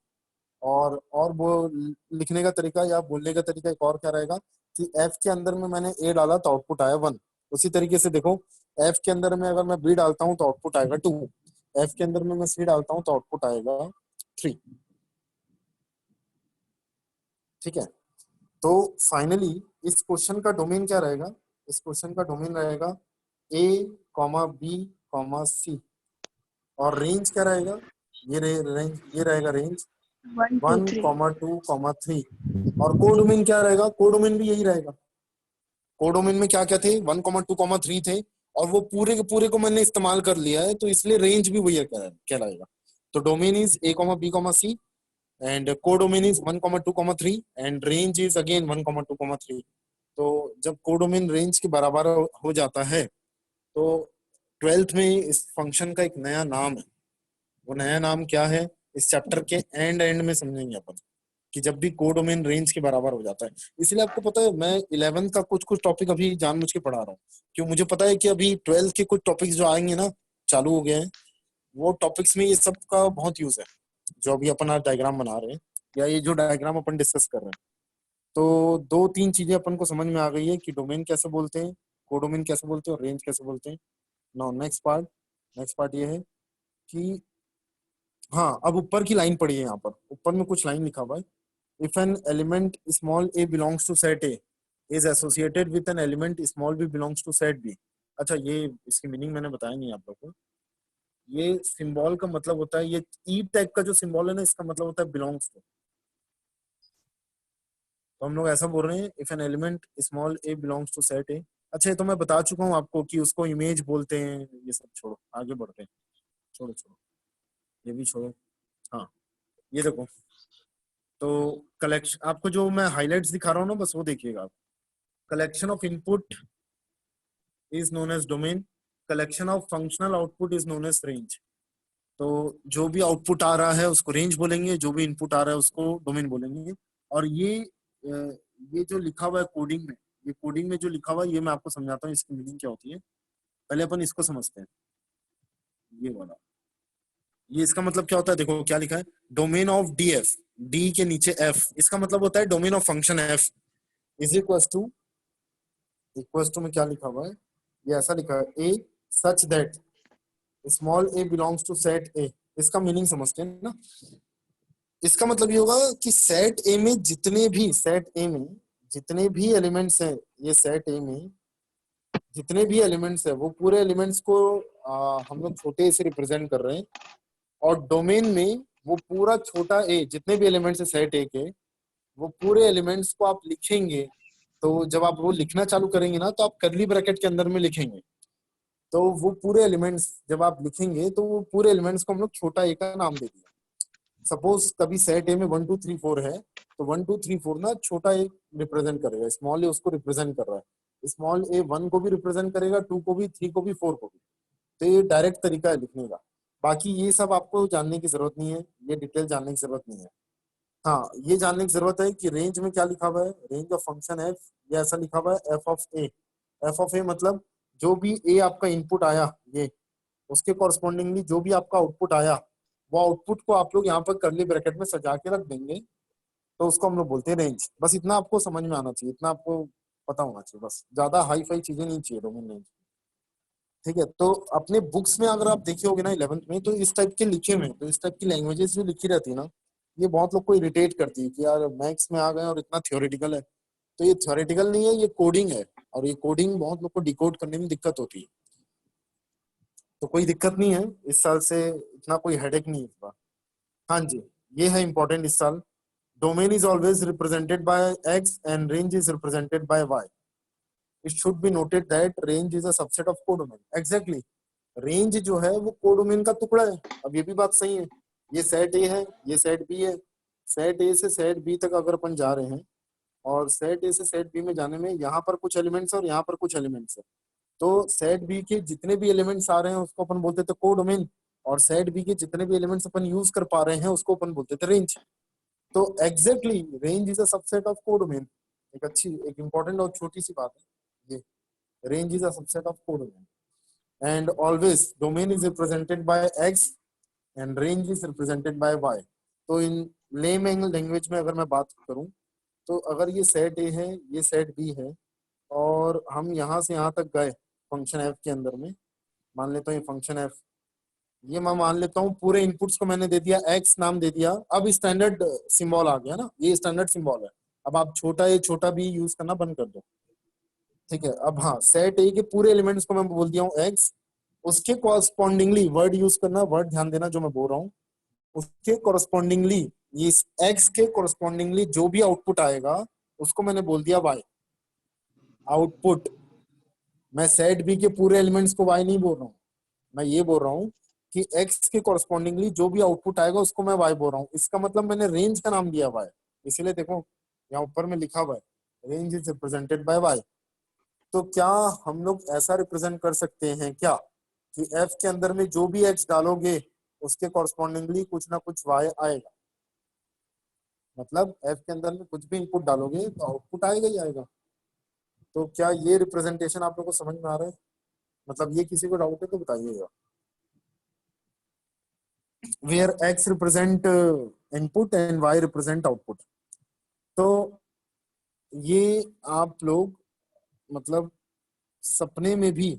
और वो लिखने का तरीका या बोलने का तरीका एक और क्या रहेगा कि एफ के अंदर में मैंने ए डाला तो आउटपुट आया 1। उसी तरीके से देखो, एफ के अंदर में अगर मैं बी डालता हूं तो आउटपुट आएगा 2। एफ के अंदर में मैं सी डालता हूं तो आउटपुट आएगा 3। ठीक है। तो फाइनली इस क्वेश्चन का डोमेन क्या रहेगा? इस क्वेश्चन का डोमेन रहेगा ए कॉमा बी कॉमा सी। और रेंज क्या रहेगा? रेंज ये रहेगा रेंज 1 कॉमा 2 कॉमा 3। और कोडोमेन क्या रहेगा? कोडोमेन भी यही रहेगा। कोडोमेन में क्या क्या थे? 1 कॉमा 2 कॉमा 3 थे, और वो पूरे के पूरे को मैंने इस्तेमाल कर लिया है, तो इसलिए रेंज भी वही कहलाएगा। तो domain is A comma B comma C, and codomain is 1 comma 2 comma 3, and range is again 1 comma 2 comma 3। तो जब कोडोमेन रेंज के बराबर हो जाता है, तो 12th में इस फंक्शन का एक नया नाम है। वो नया नाम क्या है, इस चैप्टर के एंड में समझेंगे अपन, कि जब भी कोडोमेन रेंज के बराबर हो जाता है। इसलिए आपको पता है मैं 11th का कुछ टॉपिक अभी जानबूझ के पढ़ा रहा हूँ, क्यों? मुझे पता है कि अभी 12th के कुछ टॉपिक्स जो आएंगे ना, चालू हो गए हैं, वो टॉपिक्स में ये सब का बहुत यूज है, जो अभी अपन आज डायग्राम बना रहे हैं, या ये जो डायग्राम अपन डिस्कस कर रहे हैं। तो 2-3 चीजें अपन को समझ में आ गई है कि डोमेन कैसे बोलते हैं, कोडोमेन कैसे बोलते हैं, और रेंज कैसे बोलते हैं। नाउ नेक्स्ट पार्ट ये है कि हाँ, अब ऊपर की लाइन पढ़िए, यहाँ पर ऊपर में कुछ लाइन लिखा हुआ है। If an element small A belongs to set A is associated with an element small B belongs to set B. अच्छा, ये इसकी मीनिंग मैंने बताया नहीं आप लोगों को। ये सिंबल का मतलब होता है, ये ई टाइप का जो सिंबल है ना, इसका मतलब होता है बिलोंग्स टू। तो हम लोग ऐसा बोल रहे हैं, if an element small A belongs to set A. अच्छा, ये तो मैं बता चुका हूँ आपको कि उसको इमेज बोलते हैं। ये सब छोड़ो, आगे बढ़ते हैं। छोड़ो छोड़ो, ये भी छोड़ो। हाँ, ये देखो, तो कलेक्शन, आपको जो मैं हाइलाइट्स दिखा रहा हूँ ना, बस वो देखिएगा आप। Collection of input is known as domain, collection of functional output is known as range. तो जो भी आउटपुट आ रहा है उसको रेंज बोलेंगे, जो भी इनपुट आ रहा है उसको डोमेन बोलेंगे। और ये जो लिखा हुआ है कोडिंग में, ये कोडिंग में जो लिखा हुआ है, ये मैं आपको समझाता हूँ इसकी मीनिंग क्या होती है। पहले अपन इसको समझते हैं, ये वाला। ये इसका मतलब क्या होता है, देखो क्या लिखा है, domain of D F, D के नीचे एफ, इसका मतलब होता है domain of function F is equal to में क्या लिखा हुआ है, ये ऐसा लिखा है, A such that small A belongs to set A. इसका मीनिंग समझते हैं ना। इसका मतलब ये होगा कि सेट ए में जितने भी एलिमेंट्स हैं, ये सेट ए में जितने भी एलिमेंट्स हैं, वो पूरे एलिमेंट्स को हम लोग छोटे ए से रिप्रेजेंट कर रहे हैं। और डोमेन में वो पूरा छोटा ए, जितने भी एलिमेंट्स है सेट ए के, वो पूरे एलिमेंट्स को आप लिखेंगे। तो जब आप वो लिखना चालू करेंगे ना, तो आप कर्ली ब्रैकेट के अंदर में लिखेंगे। तो वो पूरे एलिमेंट्स जब आप लिखेंगे, तो वो पूरे एलिमेंट्स को हम लोग छोटा ए का नाम दे दिया। सपोज कभी सेट ए में 1 2 3 4 है, तो 1 2 3 4 ना छोटा ए रिप्रेजेंट करेगा, स्मॉल ए उसको रिप्रेजेंट कर रहा है। स्मॉल ए 1 को भी रिप्रेजेंट करेगा, 2 को भी, 3 को भी, 4 को भी। तो ये डायरेक्ट तरीका है लिखने का। बाकी ये सब आपको जानने की जरूरत नहीं है, ये डिटेल जानने की जरूरत नहीं है। हाँ, ये जानने की जरूरत है कि रेंज में क्या लिखा हुआ है, रेंज ऑफ फंक्शन एफ, ये ऐसा लिखा हुआ है F of A. F of A मतलब जो भी ए आपका इनपुट आया, ये उसके कॉरस्पॉन्डिंगली जो भी आपका आउटपुट आया, वो आउटपुट को आप लोग यहाँ पर कर्ली ब्रैकेट में सजा के रख देंगे, तो उसको हम लोग बोलते हैं रेंज। बस इतना आपको समझ में आना चाहिए, इतना आपको पता होना चाहिए, बस ज्यादा हाई फाई चीजें नहीं चाहिए डोमेन रेंज। ठीक है, तो अपने बुक्स में अगर आप देखे होगे ना 11th में, तो इस टाइप के लिखे हुए हैं, तो इस टाइप की लैंग्वेजेस जो लिखी रहती है ना, ये बहुत लोग को इरिटेट करती है कि यार मैथ्स में आ गए और इतना थ्योरेटिकल है। तो ये थ्योरेटिकल नहीं है, ये कोडिंग है। और ये कोडिंग बहुत लोग को डिकोड करने में दिक्कत होती है। तो कोई दिक्कत नहीं है इस साल से, इतना कोई हेडेक नहीं है इस बार। हाँ जी, ये है इंपॉर्टेंट इस साल। Domain is always represented by X and range is represented by Y. It should be noted that range is a subset of codomain. Exactly, range जो है वो कोडोमेन का टुकड़ा है। अब ये भी बात सही है, ये सेट ए है, ये सेट बी है। सेट ए से सेट बी तक अगर अपन जा रहे हैं, और सेट ए से सेट बी में जाने में यहाँ पर कुछ एलिमेंट्स और यहाँ पर कुछ एलिमेंट्स है, तो सेट बी के जितने भी एलिमेंट्स आ रहे हैं उसको अपन बोलते थे कोडोमेन, और सेट बी के जितने भी एलिमेंट्स अपन यूज कर पा रहे हैं उसको अपन बोलते थे रेंज। तो exactly range is a subset of codomain. एक इंपॉर्टेंट और छोटी सी बात है ये, range is a subset of codomain. and always domain is represented by x and range is represented by y। तो इन लेमैन लैंग्वेज में अगर मैं बात करूं, तो अगर ये सेट ए है, ये सेट बी है, और हम यहाँ से यहाँ तक गए फंक्शन एफ के अंदर में, मान लेता हूँ ये फंक्शन एफ, ये मैं मान लेता हूँ पूरे इनपुट्स को मैंने दे दिया एक्स नाम दे दिया। अब स्टैंडर्ड सिंबल आ गया ना, ये स्टैंडर्ड सिंबल है। अब आप छोटा ए छोटा बी यूज करना बंद कर दो। ठीक है, अब हाँ, सेट ए के पूरे एलिमेंट्स को मैं बोल दिया हूँ एक्स, उसके कॉरस्पॉन्डिंगली वर्ड यूज करना, वर्ड ध्यान देना जो मैं बोल रहा हूँ, उसके कॉरस्पॉन्डिंगली, ये एक्स के कॉरस्पॉन्डिंगली जो भी आउटपुट आएगा उसको मैंने बोल दिया वाई। आउटपुट, मैं सेट बी के पूरे एलिमेंट्स को वाई नहीं बोल रहा हूँ, मैं ये बोल रहा हूँ कि एक्स के कॉरस्पॉन्डिंगली जो भी आउटपुट आएगा उसको मैं वाई बोल रहा हूँ। इसका मतलब मैंने रेंज का नाम दिया वाई, इसीलिए देखो यहाँ ऊपर में लिखा हुआ है range is represented by Y. तो क्या हम लोग ऐसा रिप्रेजेंट कर सकते हैं क्या कि एफ के अंदर में जो भी एक्स डालोगे उसके कॉरस्पॉन्डिंगली कुछ ना कुछ वाई आएगा? मतलब एफ के अंदर में कुछ भी इनपुट डालोगे तो आउटपुट आएगा ही आएगा। तो क्या ये रिप्रेजेंटेशन आप लोग को समझ में आ रहा है? मतलब ये किसी को डाउट है तो बताइएगा। Where x represent input and y represent output. तो ये आप लोग मतलब सपने में भी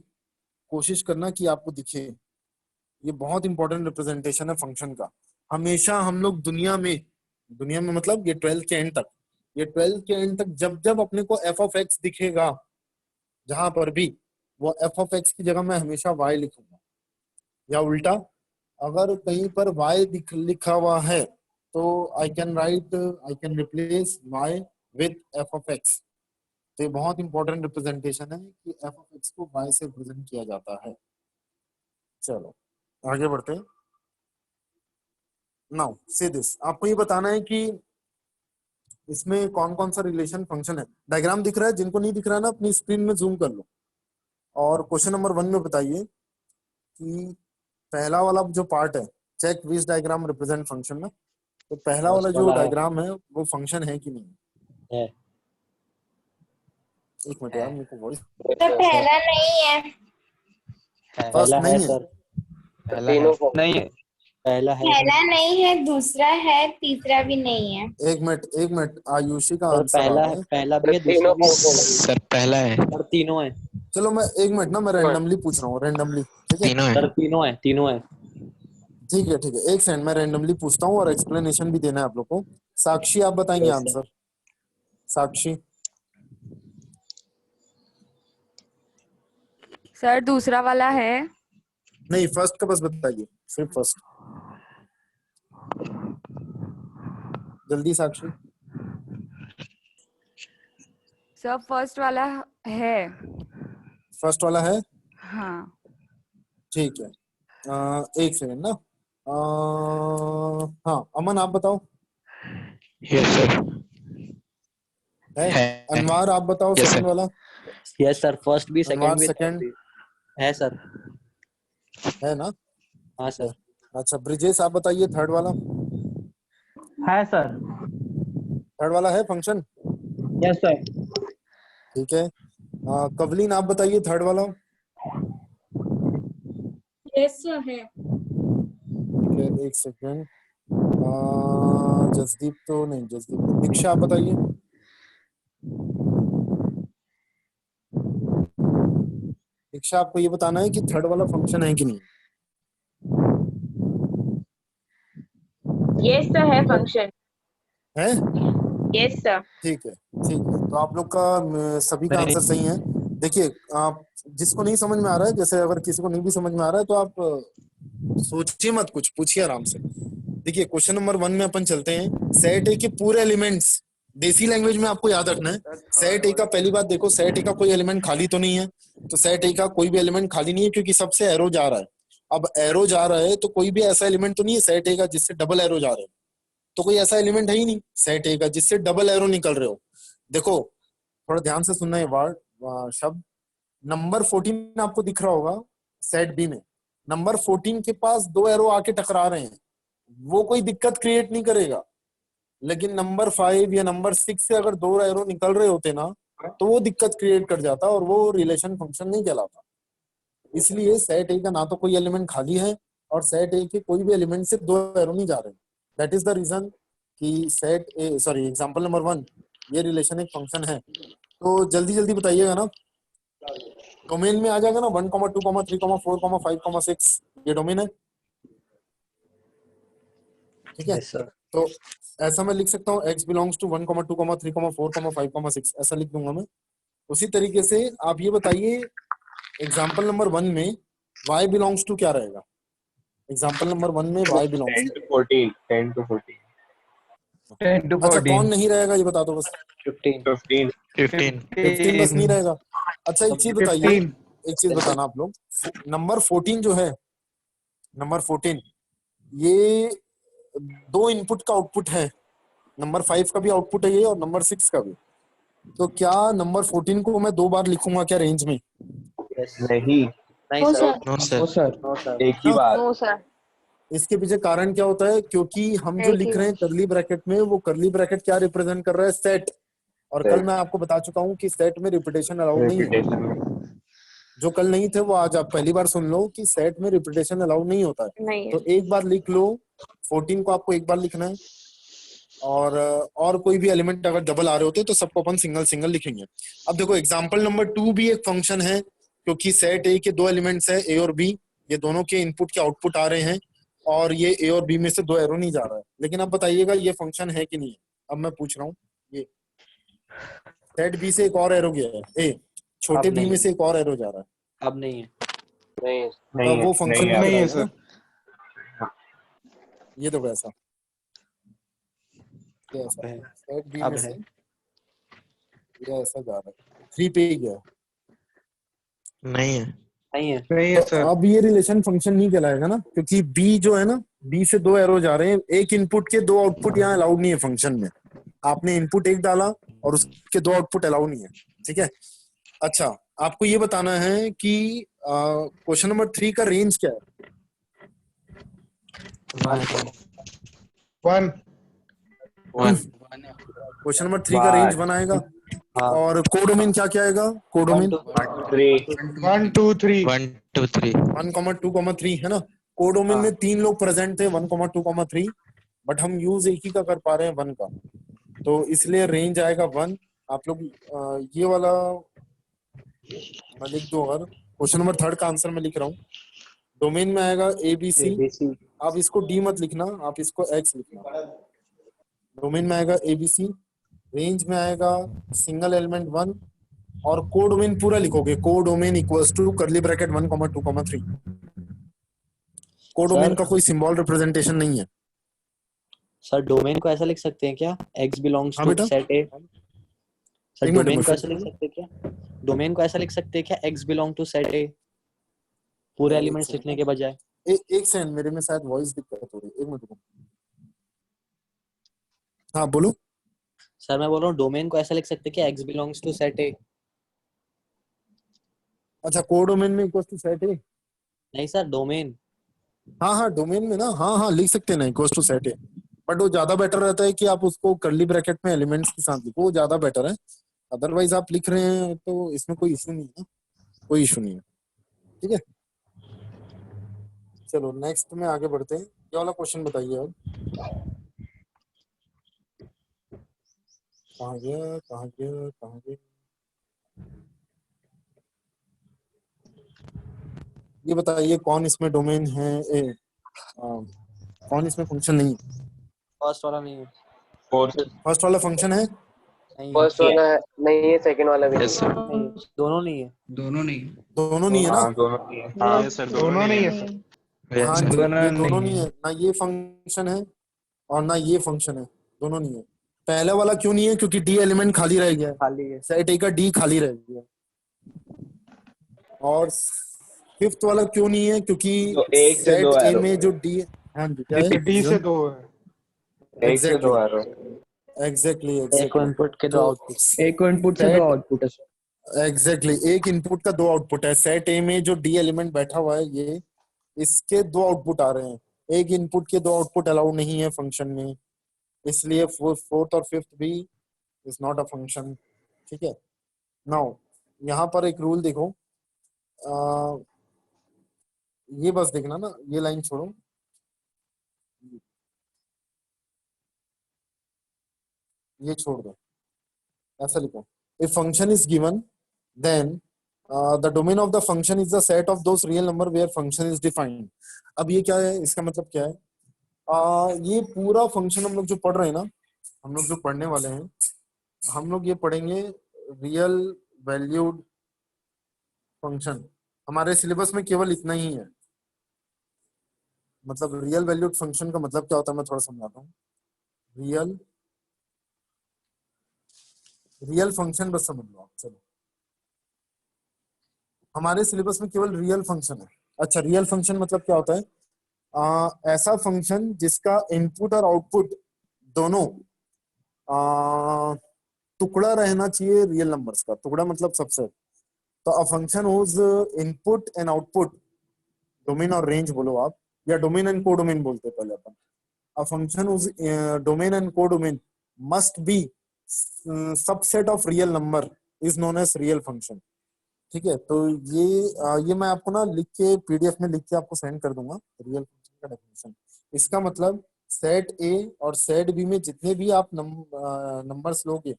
कोशिश करना कि आपको दिखे। ये बहुत इंपॉर्टेंट रिप्रेजेंटेशन है फंक्शन का। हमेशा हम लोग दुनिया में मतलब ये 12th के एंड तक, ये 12th के एंड तक जब जब अपने को एफ ऑफ एक्स दिखेगा जहां पर भी, वो एफ ऑफ एक्स की जगह मैं हमेशा वाई लिखूंगा, या उल्टा अगर कहीं पर वाई लिखा हुआ है तो I can replace y with f of x. तो ये बहुत इंपॉर्टेंट रिप्रेजेंटेशन है कि एफ ऑफ एक्स को वाई से रिप्रेजेंट किया जाता है। चलो आगे बढ़ते हैं। नाउ से दिस, आपको ये बताना है कि इसमें कौन कौन सा रिलेशन फंक्शन है। डायग्राम दिख रहा है? जिनको नहीं दिख रहा है ना, अपनी स्क्रीन में जूम कर लो और क्वेश्चन नंबर 1 में बताइए कि पहला वाला जो पार्ट है, चेक विच डायग्राम रिप्रेजेंट फंक्शन ना, तो पहला वाला जो डायग्राम है वो फंक्शन है कि नहीं है। एक मिनट यार, मेरे को वॉइस तो पहला नहीं है। फर्स्ट पहला नहीं है है सर, नहीं है। पहला है पहला नहीं है, दूसरा है, तीसरा भी नहीं है। एक मिनट आयुषी का सर। आंसर आ पहला रहा है। पहला भी है, दूसरा भी है। सर पहला है, सर तीनों है। चलो मैं एक मिनट ना, मैं रैंडमली पूछ रहा हूँ, रैंडमली, ठीक है? तीनों है। सर तीनों है। ठीक है एक सेकंड, मैं रैंडमली पूछता हूँ और एक्सप्लेनेशन भी देना है आप लोग को। साक्षी आप बताएंगे Yes, sir. आंसर? साक्षी सर दूसरा वाला है। नहीं, फर्स्ट का बस बताइए, सिर्फ फर्स्ट, जल्दी साक्षी। सर फर्स्ट वाला है। फर्स्ट वाला है, हाँ। ठीक है। एक सेकंड ना, हाँ अमन आप बताओ। Yes sir. है अनवार आप बताओ Yes, सेकंड sir. वाला। यस सर, फर्स्ट भी अनवार सेकंड भी second. third भी है सर। है ना? हाँ सर। अच्छा ब्रिजेश आप बताइए थर्ड वाला। है सर। थर्ड वाला है फंक्शन, यस सर। ठीक है। कवलीन आप बताइए थर्ड वाला। यस सर है। ठीक है एक सेकंड, जसदीप तो नहीं, जसदीप दीक्षा आप बताइए। दीक्षा आपको ये बताना है कि थर्ड वाला फंक्शन है कि नहीं। यस सर है फंक्शन। है? Yes sir. ठीक है तो आप लोग का सभी का आंसर सही है। देखिए आप जिसको नहीं समझ में आ रहा है, जैसे अगर किसी को नहीं भी समझ में आ रहा है तो आप सोचिए मत, कुछ पूछिए आराम से। देखिए क्वेश्चन नंबर 1 में अपन चलते हैं। सेट ए के पूरे एलिमेंट्स, देसी लैंग्वेज में आपको याद रखना है। सेट ए का पहली बात देखो, सेट ए का कोई एलिमेंट खाली तो नहीं है, तो सेट ए का कोई भी एलिमेंट खाली नहीं है क्योंकि सबसे एरो जा रहा है। अब एरो जा रहा है तो कोई भी ऐसा एलिमेंट तो नहीं है सेट ए का जिससे डबल एरो जा रहे हैं, तो कोई ऐसा एलिमेंट है ही नहीं सेट ए का जिससे डबल एरो निकल रहे हो। देखो थोड़ा ध्यान से सुनना, ये वर्ड शब्द नंबर 14 आपको दिख रहा होगा सेट बी में। नंबर 14 के पास 2 एरो आके टकरा रहे हैं, वो कोई दिक्कत क्रिएट नहीं करेगा। लेकिन नंबर 5 या नंबर 6 से अगर 2 एरो निकल रहे होते ना, तो वो दिक्कत क्रिएट कर जाता और वो रिलेशन फंक्शन नहीं कहलाता। इसलिए सेट ए का ना तो कोई एलिमेंट खाली है और सेट ए के कोई भी एलिमेंट से 2 एरो नहीं जा रहे। दैट इज द रीजन कि सेट ए, सॉरी एग्जांपल नंबर 1, ये रिलेशन एक फंक्शन है। तो जल्दी जल्दी बताइएगा ना, डोमेन में आ जाएगा ना 1, 2, 3, 4, 5, 6, ये डोमेन है, ठीक है। Yes, sir. तो ऐसा मैं लिख सकता हूँ x बिलोंग्स टू 1, 2, 3, 4, 5, 6, ऐसा लिख दूंगा मैं। उसी तरीके से आप ये बताइए एग्जाम्पल नंबर 1 में y बिलोंग्स टू क्या रहेगा। एग्जाम्पल नंबर 1 में y belongs 10 to 14, 10 to 14, 10 to अच्छा 14. कौन नहीं रहेगा ये बता दो बस। 15 15, 15 बस नहीं रहेगा। अच्छा एक चीज बताइए, 15. एक चीज बताना आप लोग, नंबर 14 जो है, नंबर 14 ये 2 इनपुट का आउटपुट है। नंबर 5 का भी आउटपुट है ये और नंबर 6 का भी। तो क्या नंबर 14 को मैं 2 बार लिखूंगा क्या रेंज में? Yes. नहीं, नहीं सर। No oh sir. Sir. No sir. एक ही बार। No sir. इसके पीछे कारण क्या होता है? क्योंकि हम जो लिख रहे हैं करली ब्रैकेट में, वो करली ब्रैकेट क्या रिप्रेजेंट कर रहा है? सेट। और कल मैं आपको बता चुका हूँ कि सेट में रिपीटेशन अलाउड नहीं है। Repetition में। जो कल नहीं थे वो आज आप पहली बार सुन लो कि सेट में रिपीटेशन अलाउड नहीं होता है। नहीं तो एक बार लिख लो, 14 को आपको एक बार लिखना है, और कोई भी एलिमेंट अगर डबल आ रहे होते तो सबको अपन सिंगल सिंगल लिखेंगे। अब देखो एग्जांपल नंबर 2 भी एक फंक्शन है, क्योंकि सेट ए के 2 एलिमेंट्स है ए और बी, ये दोनों के इनपुट के आउटपुट आ रहे हैं। और ये ए और बी में से 2 एरो नहीं जा रहा है, लेकिन अब बताइएगा ये फंक्शन है कि नहीं है। अब मैं पूछ रहा हूँ, ये सेट बी से एक और एरो गया है, ए छोटे अब बी नहीं में है। से एक और एरो जा रहा है, अब नहीं है। नहीं तो वो फंक्शन नहीं नहीं है कहलाएगा सर। ना। ये तो कैसा, ये ऐसा है। सेट बी अब में है। से ये ऐसा जा रहा है, 3 पे ही गया है। नहीं है। नहीं है। नहीं है तो सर। अब ये रिलेशन फंक्शन नहीं कहलाएगा ना, क्योंकि बी जो है ना, बी से 2 एरो जा रहे हैं, एक इनपुट के 2 आउटपुट यहाँ अलाउड नहीं है फंक्शन में। आपने इनपुट एक डाला और उसके 2 आउटपुट अलाउड नहीं है, ठीक है। अच्छा, आपको ये बताना है कि क्वेश्चन नंबर 3 का रेंज क्या है। वन 1 वन क्वेश्चन नंबर 3 का रेंज 1 आएगा। हाँ। और कोडोमेन क्या क्या आएगा, 1 कोडोमेन 2 1 2 3 वन टू थ्री 1,2,3 है ना। कोडोमेन हाँ। में 3 लोग प्रेजेंट थे, 1,2,3, बट हम यूज एक ही का कर पा रहे हैं, 1 का, तो इसलिए रेंज आएगा 1। आप लोग ये वाला मैं लिख दूं, अगर क्वेश्चन नंबर 3 का आंसर मैं लिख रहा हूँ, डोमेन में आएगा ABC। ABC। आप इसको D मत लिखना, आप इसको X लिखना। डोमेन में आएगा ABC, रेंज में आएगा सिंगल एलिमेंट 1, और कोडोमेन पूरा लिखोगे, codomain equals to curly bracket 1,2,3। Codomain का कोई सिंबल रिप्रेजेंटेशन नहीं है। सर डोमेन को ऐसा लिख सकते हैं क्या, x बिलोंग्स हाँ टू बेटा, सेट ए। सर एक मिनट डोमेन में को ऐसा लिख सकते हैं क्या, डोमेन को ऐसा लिख सकते हैं क्या, x belong to set A, पूरे एलिमेंट्स लिखने के बजाय। एक सेकंड, मेरे में शायद वॉइस दिक्कत हो रही है, 1 मिनट रुको। हाँ बोलो। सर मैं बोल रहा हूँ डोमेन को ऐसा लिख सकते हैं क्या, x belongs to set A. अच्छा, कोडोमेन में इक्वल्स टू सेट है। नहीं सर, डोमेन। हाँ हाँ, डोमेन में ना, हाँ हाँ लिख सकते हैं ना इक्वल्स टू सेट है, बट वो ज्यादा बेटर रहता है कि आप उसको कर्ली ब्रैकेट में एलिमेंट्स के साथ लिखो, वो ज्यादा बेटर है। अदरवाइज आप लिख रहे हैं तो इसमें कोई इशू नहीं है, कोई इशू नहीं है, ठीक है। चलो नेक्स्ट में आगे बढ़ते हैं। ये वाला क्वेश्चन बताइए अब, कहाँ गया कहाँ गया कहाँ गया। ये बताइए कौन इसमें डोमेन है, कौन इसमें फंक्शन नहीं है। फर्स्ट वाला नहीं है। फर्स्ट वाला फंक्शन है, नहीं है। फर्स्ट वाला है नहीं है, सेकंड वाला भी नहीं यस सर। नहीं है। दोनों नहीं है। दोनों नहीं। दोनों नहीं है ना। हाँ सर, दोनों नहीं है सर। हाँ यस जी, सर। ये दोनों नहीं है ना, ये फंक्शन है और ना ये फंक्शन है, दोनों नहीं है। पहला वाला क्यों नहीं है, क्योंकि डी एलिमेंट खाली रह गया है, खाली है। सेट ए का डी खाली रह गया। और फिफ्थ वाला क्यों नहीं है, क्योंकि तो एक से सेट दो ए arrow। में जो डी, हाँ जी क्या है, डी से 2 है। एक से दो एरो। एग्जैक्टली एक इनपुट के दो आउटपुट। एक को इनपुट से 2 आउटपुट है सर। एग्जैक्टली एक इनपुट का 2 आउटपुट है। सेट ए में जो डी एलिमेंट बैठा हुआ है, ये इसके 2 आउटपुट आ रहे हैं, एक इनपुट के 2 आउटपुट अलाउ नहीं है फंक्शन में, इसलिए फोर्थ और फिफ्थ भी इज नॉट अ फंक्शन, ठीक है। नाउ यहाँ पर एक रूल देखो, ये बस देखना ना, ये लाइन छोड़ो, ये छोड़ दो, ऐसा लिखो, if function is given then the domain of the function is the set of those real number where function is defined. अब ये क्या है, इसका मतलब क्या है, ये पूरा फंक्शन हम लोग जो पढ़ रहे हैं ना, हम लोग जो पढ़ने वाले हैं, हम लोग ये पढ़ेंगे रियल वैल्यूड फंक्शन। हमारे सिलेबस में केवल इतना ही है। मतलब रियल वैल्यूड फंक्शन का मतलब क्या होता है, मैं थोड़ा समझाता हूँ। रियल फंक्शन बस समझ लो आप, चलो हमारे सिलेबस में केवल रियल फंक्शन है। अच्छा, रियल फंक्शन मतलब क्या होता है, ऐसा फंक्शन जिसका इनपुट और आउटपुट दोनों टुकड़ा रहना चाहिए रियल नंबर्स का, टुकड़ा मतलब सबसेट। तो a function whose input and output, domain और रेंज बोलो आप, या डोमेन एंड कोडोमेन बोलते हैं पहले अपन। A function whose domain and codomain must be subset of real number is known as real function, ठीक है। तो ये मैं आपको ना लिख के पीडीएफ में लिख के आपको सेंड कर दूंगा, रियल फंक्शन का डेफिनेशन। इसका मतलब सेट ए और सेट बी में जितने भी आप नंबर्स लोगे,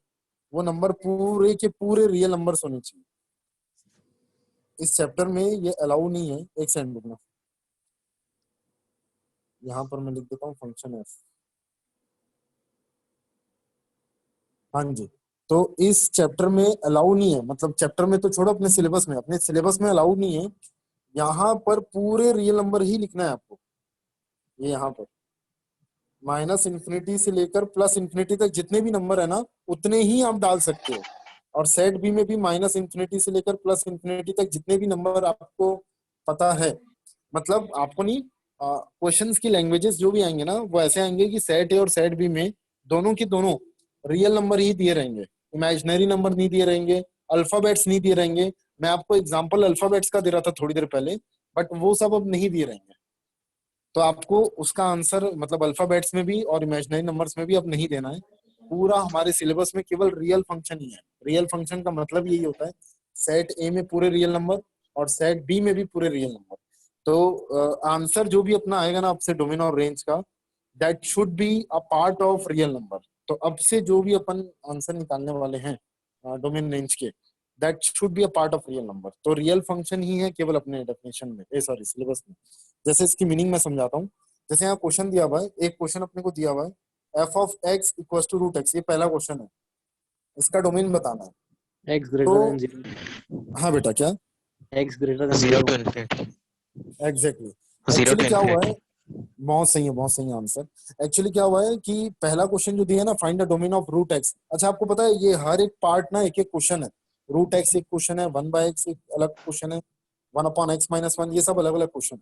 वो नंबर पूरे के पूरे रियल नंबर्स होने चाहिए। इस चैप्टर में ये अलाउ नहीं है। एक सेकंड रुकना, यहाँ पर मैं लिख देता हूँ फंक्शन एफ। हाँ जी, तो इस चैप्टर में अलाउ नहीं है, मतलब चैप्टर में तो छोड़ो, अपने सिलेबस में अलाउ नहीं है। यहाँ पर पूरे रियल नंबर ही लिखना है आपको। ये यहाँ पर माइनस इन्फिनिटी से लेकर प्लस इन्फिनिटी तक जितने भी नंबर है ना, उतने ही आप डाल सकते हो। और सेट बी में भी माइनस इन्फिनिटी से लेकर प्लस इन्फिनिटी तक जितने भी नंबर आपको पता है, मतलब आपको नहीं, क्वेश्चंस की लैंग्वेजेस जो भी आएंगे ना, वो ऐसे आएंगे कि सेट ए और सेट बी में दोनों की दोनों रियल नंबर ही दिए रहेंगे, इमेजिनरी नंबर नहीं दिए रहेंगे, अल्फाबेट्स नहीं दिए रहेंगे। मैं आपको एग्जांपल अल्फाबेट्स का दे रहा था थोड़ी देर पहले, बट वो सब अब नहीं दिए रहेंगे। तो आपको उसका आंसर मतलब अल्फाबेट्स में भी और इमेजिनरी नंबर्स में भी अब नहीं देना है। पूरा हमारे सिलेबस में केवल रियल फंक्शन ही है। रियल फंक्शन का मतलब यही होता है, सेट ए में पूरे रियल नंबर और सेट बी में भी पूरे रियल नंबर। तो आंसर जो भी अपना आएगा ना आपसे डोमेन और रेंज का, that should be a part of real number. तो अब से जो भी अपन आंसर निकालने वाले हैं डोमेन रेंज के, that should be a part of real number. तो रियल फंक्शन ही है केवल अपने डेफिनेशन में, सॉरी सिलेबस में। जैसे इसकी मीनिंग मैं समझाता हूँ। जैसे यहाँ क्वेश्चन दिया हुआ है, एक क्वेश्चन अपने को दिया हुआ है, F of x equal to root x, ये पहला क्वेश्चन है, इसका डोमेन बताना है। एक्स ग्रेटर तो देन 0, हाँ बेटा, क्या? X greater than 0 to 0। infinity, exactly. 0 actually to क्या हुआ है, infinity। बहुत सही आंसर। एक्चुअली क्या हुआ है कि पहला क्वेश्चन जो दिया है ना, find the domain of root x. अच्छा, आपको पता है ये हर एक पार्ट ना एक एक क्वेश्चन है। रूट एक्स एक क्वेश्चन है, 1/x एक अलग क्वेश्चन है, 1/x-1, ये सब अलग अलग क्वेश्चन।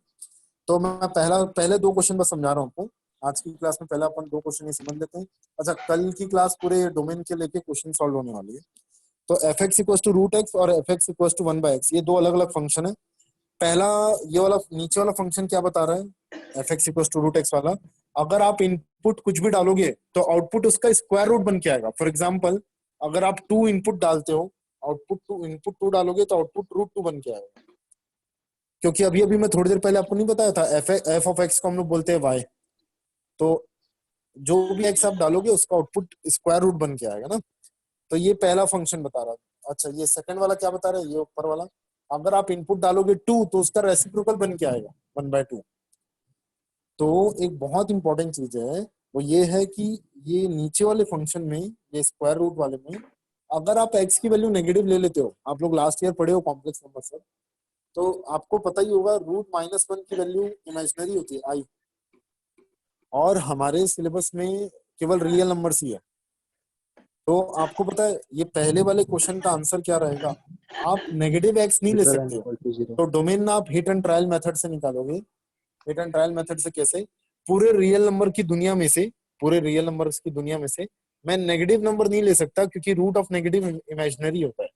तो मैं पहले दो क्वेश्चन बस समझा रहा हूँ आपको। आज की क्लास में पहले अपन दो क्वेश्चन ही समझ लेते हैं। अच्छा, कल की क्लास पूरे डोमेन के लेके क्वेश्चन सॉल्व होने वाली है। तो F x equal to root X और F x equal to 1/x, ये दो अलग अलग फंक्शन है। पहला ये वाला नीचे वाला फंक्शन क्या बता रहा है, f x equal to root x वाला, अगर आप इनपुट कुछ भी डालोगे तो आउटपुट उसका स्क्वायर रूट बन के आएगा। फॉर एग्जाम्पल, अगर आप 2 इनपुट डालते हो, इनपुट 2 डालोगे तो आउटपुट √2 बन के आएगा। क्योंकि अभी अभी मैं थोड़ी देर पहले आपको नहीं बताया था, एफ ऑफ एक्स को हम लोग बोलते हैं वाई। तो जो भी एक्स आप डालोगे उसका आउटपुट स्क्वायर रूट बन के आएगा ना। तो ये पहला फंक्शन बता रहा है। अच्छा, ये सेकंड वाला क्या बता रहा है, ये ऊपर वाला, अगर आप इनपुट डालोगे 2 तो उसका रेसिप्रोकल बन के आएगा 1/2। तो एक बहुत इंपॉर्टेंट चीज है, वो ये है कि ये नीचे वाले फंक्शन में, ये स्क्वायर रूट वाले में, अगर आप एक्स की वैल्यू नेगेटिव ले लेते हो, आप लोग लास्ट ईयर पढ़े हो कॉम्प्लेक्स नंबर से, तो आपको पता ही होगा √-1 की वैल्यू इमेजिनरी होती है आई, और हमारे सिलेबस में केवल रियल नंबर्स ही है। तो आपको पता है ये पहले वाले क्वेश्चन का आंसर क्या रहेगा, आप नेगेटिव एक्स नहीं ले ग्रेटर सकते देन हो। Equal to 0। तो डोमेन ना आप हिट एंड ट्रायल मेथड से निकालोगे। हिट एंड ट्रायल मेथड से कैसे, पूरे रियल नंबर की दुनिया में से, पूरे रियल नंबर्स की दुनिया में से मैं नेगेटिव नंबर नहीं ले सकता, क्योंकि रूट ऑफ नेगेटिव इमेजिनरी होता है।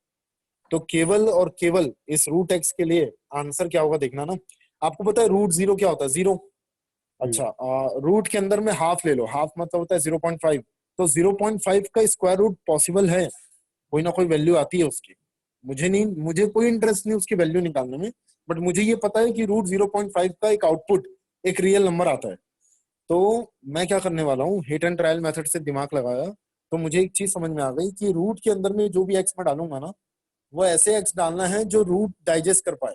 तो केवल और केवल इस रूट एक्स के लिए आंसर क्या होगा देखना ना। आपको पता है √0 क्या होता है, 0। अच्छा, रूट के अंदर में हाफ ले लो, हाफ मतलब होता है 0.5। तो 0.5 का स्क्वायर रूट पॉसिबल है, कोई ना कोई वैल्यू आती है उसकी। मुझे कोई इंटरेस्ट नहीं उसकी वैल्यू निकालने में, बट मुझे ये पता है कि √0.5 का एक आउटपुट, एक रियल नंबर आता है। तो मैं क्या करने वाला हूँ, हिट एंड ट्रायल मेथड से दिमाग लगाया, तो मुझे एक चीज समझ में आ गई कि रूट के अंदर में जो भी एक्स मैं डालूंगा ना, वो ऐसे एक्स डालना है जो रूट डाइजेस्ट कर पाए।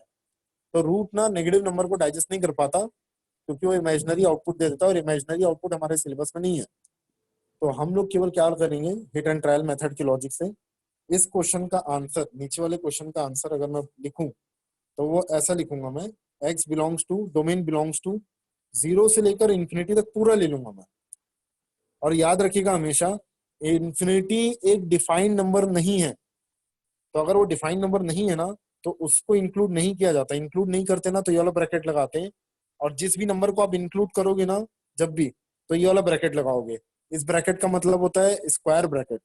तो रूट ना नेगेटिव नंबर को डाइजेस्ट नहीं कर पाता, क्योंकि वो इमेजिनरी आउटपुट दे देता है, और इमेजिनरी आउटपुट हमारे सिलेबस में नहीं है। तो हम लोग केवल क्या करेंगे, हिट एंड ट्रायल मेथड की लॉजिक से इस क्वेश्चन का आंसर, नीचे वाले क्वेश्चन का आंसर अगर मैं लिखूं, तो वो ऐसा लिखूंगा मैं, x belongs to, domain belongs to 0 से लेकर इन्फिनिटी तक पूरा ले लूंगा मैं। और याद रखिएगा हमेशा, इन्फिनिटी एक डिफाइंड नंबर नहीं है। तो अगर वो डिफाइंड नंबर नहीं है ना, तो उसको इंक्लूड नहीं किया जाता। इंक्लूड नहीं करते ना, तो ये वाला ब्रैकेट लगाते हैं। और जिस भी नंबर को आप इंक्लूड करोगे ना जब भी, तो ये वाला ब्रैकेट लगाओगे। इस ब्रैकेट का मतलब होता है स्क्वायर ब्रैकेट,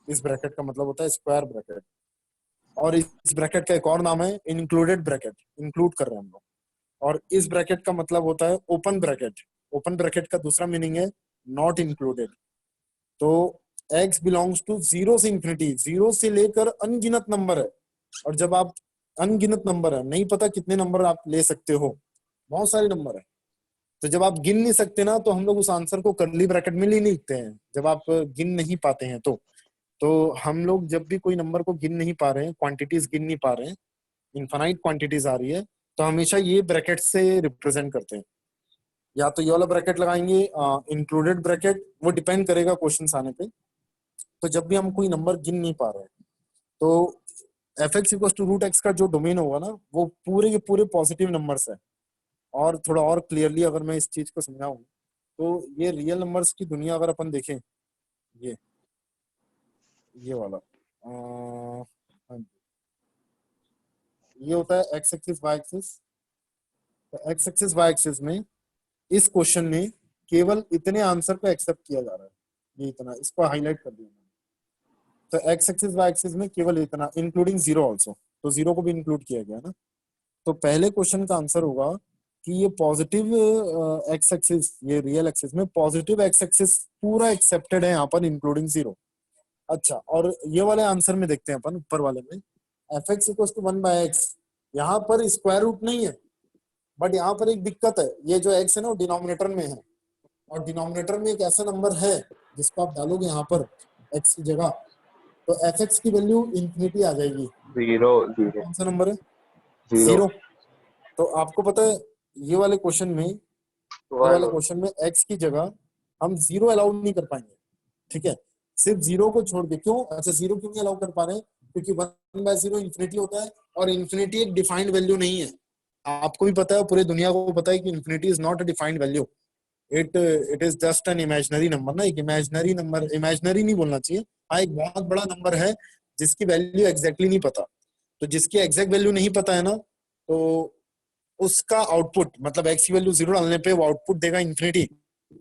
इस ब्रैकेट का मतलब होता है स्क्वायर ब्रैकेट। और इस ब्रैकेट का एक और नाम है इंक्लूडेड ब्रैकेट, इंक्लूड कर रहे हैं हम लोग। और इस ब्रैकेट का मतलब होता है ओपन ब्रैकेट। ओपन ब्रैकेट का दूसरा मीनिंग है नॉट इंक्लूडेड। तो x बिलोंग्स टू 0 से इन्फिनिटी, 0 से लेकर अनगिनत नंबर है। और जब आप, अनगिनत नंबर है, नहीं पता कितने नंबर आप ले सकते हो, बहुत सारे नंबर है। तो जब आप गिन नहीं सकते ना, तो हम लोग उस आंसर को कर्ली ब्रैकेट में नहीं लिखते हैं, जब आप गिन नहीं पाते हैं। तो हम लोग जब भी कोई नंबर को गिन नहीं पा रहे हैं, क्वांटिटीज गिन नहीं पा रहे हैं, इनफाइनाइट क्वांटिटीज आ रही है, तो हमेशा ये ब्रैकेट से रिप्रेजेंट करते हैं। या तो ये वाला ब्रैकेट लगाएंगे इंक्लूडेड ब्रैकेट, वो डिपेंड करेगा क्वेश्चंस आने पे। तो जब भी हम कोई नंबर गिन नहीं पा रहे हैं तो fx equal to root x का जो डोमेन होगा ना वो पूरे के पूरे पॉजिटिव नंबर्स है। और थोड़ा और क्लियरली अगर मैं इस चीज को समझाऊं तो ये रियल नंबर्स की दुनिया अगर अपन देखें, ये वाला हाँ जी, ये होता है एक्स एक्सिस वाई एक्सिस। तो एक्स एक्सिस वाई एक्सिस में इस क्वेश्चन में केवल इतने आंसर को एक्सेप्ट किया जा रहा है, ये इतना, इसको हाईलाइट कर दिया मैंने। तो एक्स एक्सिस वाई एक्सिस में केवल इतना, इंक्लूडिंग जीरो ऑल्सो, तो जीरो को भी इंक्लूड किया गया ना। तो पहले क्वेश्चन का आंसर होगा कि ये पॉजिटिव एक्स एक्सिस, ये रियल एक्सिस में पॉजिटिव एक्स एक्सिस पूरा एक्सेप्टेड है यहाँ पर इंक्लूडिंग जीरो। अच्छा, और ये वाले आंसर में देखते हैं अपन ऊपर वाले में F x equal to 1/x, यहाँ पर स्क्वायर रूट नहीं है, बट यहाँ पर एक दिक्कत है, ये जो x है ना वो डिनोमिनेटर में है, और डिनोमिनेटर में एक ऐसा नंबर है जिसको आप डालोगे यहाँ पर x की जगह तो एफ एक्स की वैल्यू इंफिनिटी आ जाएगी। 0 0 कौन सा नंबर है? 0 जीरो। तो आपको पता है ये वाले क्वेश्चन में, x की जगह हम जीरो अलाउ नहीं कर पाएंगे, ठीक है, सिर्फ जीरो को छोड़ के। क्यों? अच्छा, जीरो क्यों नहीं अलाउ कर पा रहे हैं? क्योंकि 1/0 इंफिनिटी होता है और इंफिनिटी एक डिफाइंड वैल्यू नहीं है। आपको भी पता है, पूरी दुनिया को पता है कि infinity is not a defined value, it is just an imaginary number ना, एक इमेजिनरी नंबर, इमेजिनरी नहीं बोलना चाहिए, हाँ एक बहुत बड़ा नंबर है जिसकी वैल्यू एग्जैक्टली नहीं पता। तो जिसकी एग्जैक्ट वैल्यू नहीं पता है ना, तो उसका आउटपुट मतलब x की वैल्यू जीरो डालने पे वो आउटपुट देगा इंफिनिटी।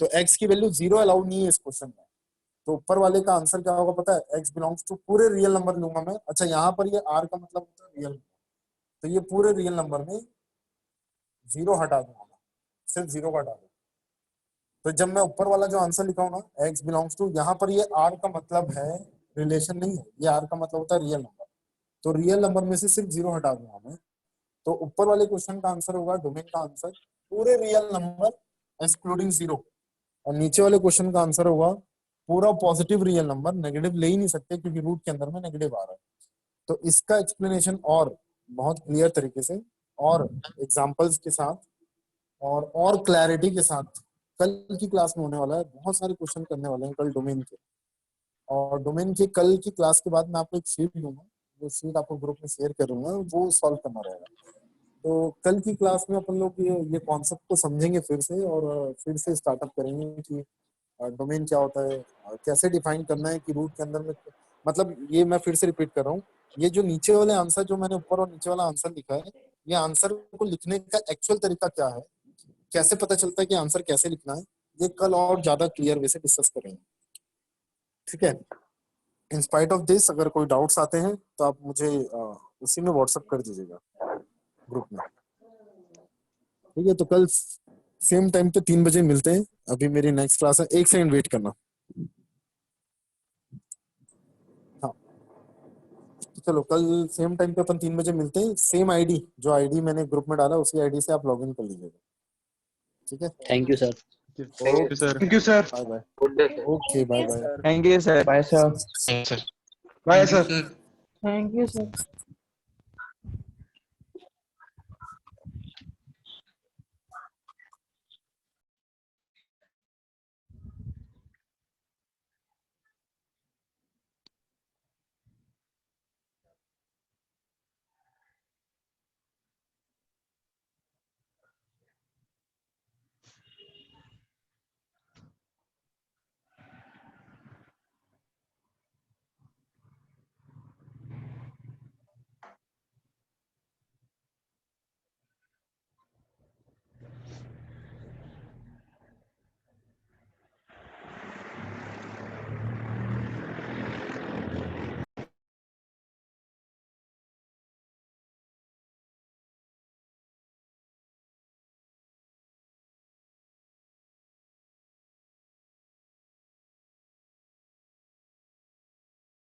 तो x की वैल्यू जीरो अलाउड नहीं है इस क्वेश्चन में। तो ऊपर वाले का आंसर क्या होगा पता है? x बिलोंग्स टू पूरे रियल नंबर लूंगा मैं। अच्छा, यहाँ पर ये r का मतलब होता है रियल, तो ये पूरे रियल नंबर में जीरो हटा दूंगा मैं, सिर्फ जीरो का हटा दूंगा। तो जब मैं ऊपर वाला जो आंसर लिखा हूँ ना x बिलोंग्स टू, यहाँ पर ये r का मतलब है रिलेशन नहीं है, ये r का मतलब होता है रियल नंबर। तो रियल नंबर में से सिर्फ जीरो हटा दूंगा मैं। तो ऊपर वाले क्वेश्चन का आंसर होगा, डोमेन का आंसर पूरे रियल नंबर एक्सक्लूडिंग जीरो, और नीचे वाले क्वेश्चन का आंसर होगा पूरा पॉजिटिव रियल नंबर, नेगेटिव ले ही नहीं सकते क्योंकि रूट के अंदर में नेगेटिव आ रहा है। तो इसका एक्सप्लेनेशन और बहुत क्लियर तरीके से और एग्जांपल्स के साथ और क्लैरिटी के साथ कल की क्लास में होने वाला है। बहुत सारे क्वेश्चन करने वाले हैं कल डोमेन के, और डोमेन के कल की क्लास के बाद मैं आपको एक शीट दूंगा, वो शीट आपको ग्रुप में शेयर करूंगा, वो सॉल्व करना रहेगा। तो कल की क्लास में अपन लोग ये कॉन्सेप्ट को समझेंगे फिर से, और फिर से स्टार्टअप करेंगे कि डोमेन क्या होता है, कैसे डिफाइन करना है कि रूट के अंदर में, मतलब ये मैं फिर से रिपीट कर रहा हूँ, ये जो नीचे वाले आंसर जो मैंने ऊपर और नीचे वाला आंसर लिखा है, ये आंसर को लिखने का एक्चुअल तरीका क्या है, कैसे पता चलता है कि आंसर कैसे लिखना है, ये कल और ज्यादा क्लियर वे से डिस्कस करेंगे, ठीक है। इन स्पाइट ऑफ दिस अगर कोई डाउट्स आते हैं तो आप मुझे उसी में व्हाट्सएप कर दीजिएगा ग्रुप में, ठीक है। तो कल सेम टाइम पे 3 बजे मिलते हैं। अभी मेरी नेक्स्ट क्लास है, 1 सेकंड वेट करना। हाँ, तो चलो कल सेम टाइम पे अपन 3 बजे मिलते हैं। सेम आईडी, जो आईडी मैंने ग्रुप में डाला उसी आईडी से आप लॉगिन कर लीजिएगा, ठीक है। Thank you sir. Thank you sir. Thank you sir. Bye bye. Good day sir. Okay, bye bye. Thank you sir. Bye sir. Thanks, sir. Bye sir. Thank you sir.